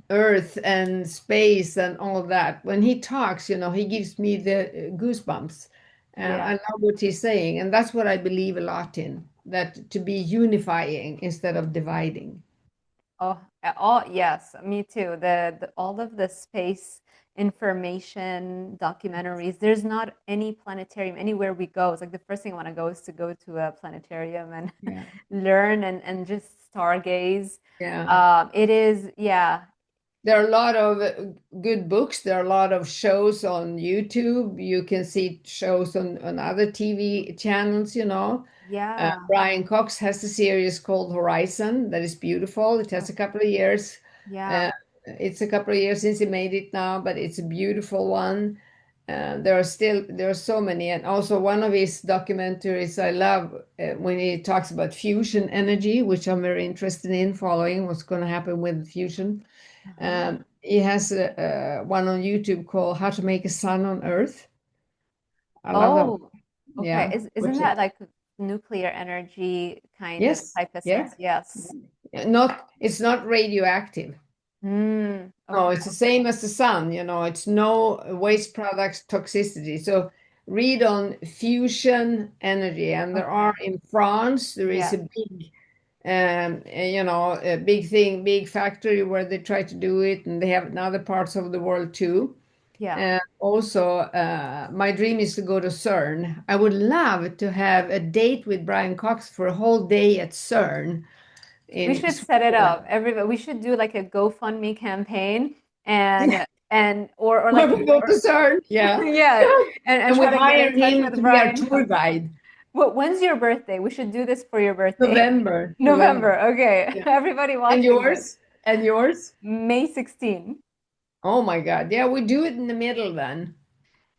earth and space and all that. When he talks, he gives me the goosebumps, and I Yeah. love what he's saying, and that's what I believe a lot in, that to be unifying instead of dividing. Oh, all yes, me too. The all of the space information documentaries. There's not any planetarium anywhere we go. It's like the first thing I want to go is to go to a planetarium and Yeah. learn and just stargaze. Yeah. It is, yeah, There are a lot of good books. There are a lot of shows on YouTube. You can see shows on other TV channels. yeah, Brian Cox has a series called Horizon that is beautiful. It has oh, a couple of years. yeah, Uh, it's a couple of years since he made it now, but it's a beautiful one. There are so many, and also one of his documentaries I love, when he talks about fusion energy, which I'm very interested in following what's going to happen with fusion. uh-huh. He has one on YouTube called "How to Make a Sun on Earth." I love that one. Oh, okay. Yeah, Isn't that like nuclear energy kind of yes, type of stuff? yes. Yes. It's not radioactive. No, Okay. it's the same as the sun. It's no waste products toxicity. So read on fusion energy, and there are Okay. in France. There is Yeah. a big a big thing, big factory where they try to do it, and they have in other parts of the world too. Yeah. Also, my dream is to go to CERN. I would love to have a date with Brian Cox for a whole day at CERN We in should set it Sweden. up. Everybody, we should do like a GoFundMe campaign Yeah, or where like we go to CERN. Yeah, yeah, yeah. and And we try to get hire in touch him with to be our Brian tour Cox. guide. Well, when's your birthday? We should do this for your birthday. November, November. November. Okay. Yeah. Everybody And watching this. yours? And yours? May 16. Oh my God. Yeah, we do it in the middle then.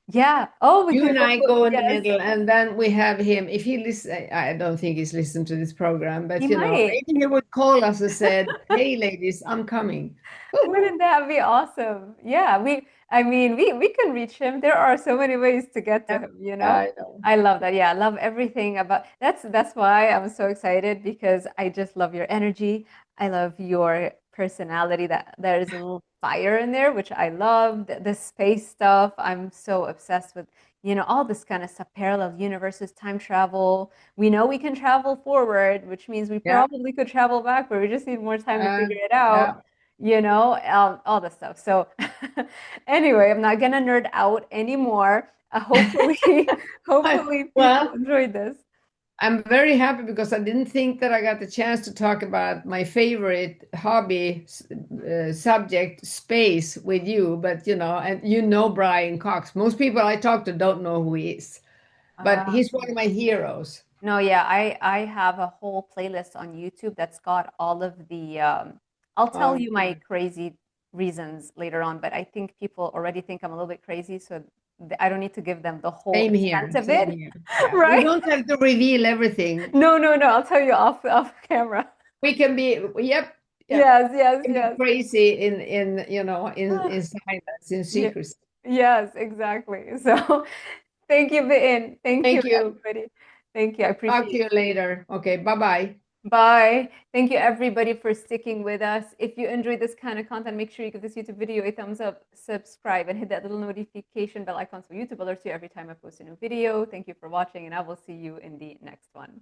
Yeah. Oh, we You could and go I put, go in the yes, middle, and then we have him. If he listen, I don't think he's listened to this program, he but might. maybe he would call us and said, "Hey, ladies, I'm coming." Wouldn't that be awesome? Yeah, I mean, we can reach him. There are so many ways to get to Yeah, him, you know? I know. I love that. Yeah, I love everything about that's why I'm so excited because I just love your energy. I love your personality that there is a little fire in there, which I love. The space stuff, I'm so obsessed with, all this kind of stuff, parallel universes, time travel. We know we can travel forward, which means we Yeah, probably could travel backward. We just need more time to uh, figure it out yeah. all this stuff. So anyway, I'm not gonna nerd out anymore. Hopefully, hopefully people Well, enjoyed this. I'm very happy because I didn't think that I got the chance to talk about my favorite hobby subject, space, with you. But and Brian Cox. Most people I talk to don't know who he is, but Ah, he's one of my heroes. no, yeah, I have a whole playlist on YouTube that's got all of the I'll tell Oh, you my crazy reasons later on, but I think people already think I'm a little bit crazy, so I don't need to give them the whole same extent here, of same it, here. Yeah, we right? don't have to reveal everything. No, no, no, I'll tell you off camera. We can be, yep, yep, Yes, yes, can be yes. crazy in silence, in Yeah, secrecy. yes, exactly. So thank you, Bitten. Thank you, Thank you. everybody. Thank you. I Talk to appreciate you it. later. Okay, bye-bye. Bye. Thank you, everybody, for sticking with us. If you enjoyed this kind of content, make sure you give this YouTube video a thumbs up, subscribe, and hit that little notification bell icon so YouTube alerts you every time I post a new video. Thank you for watching, and I will see you in the next one.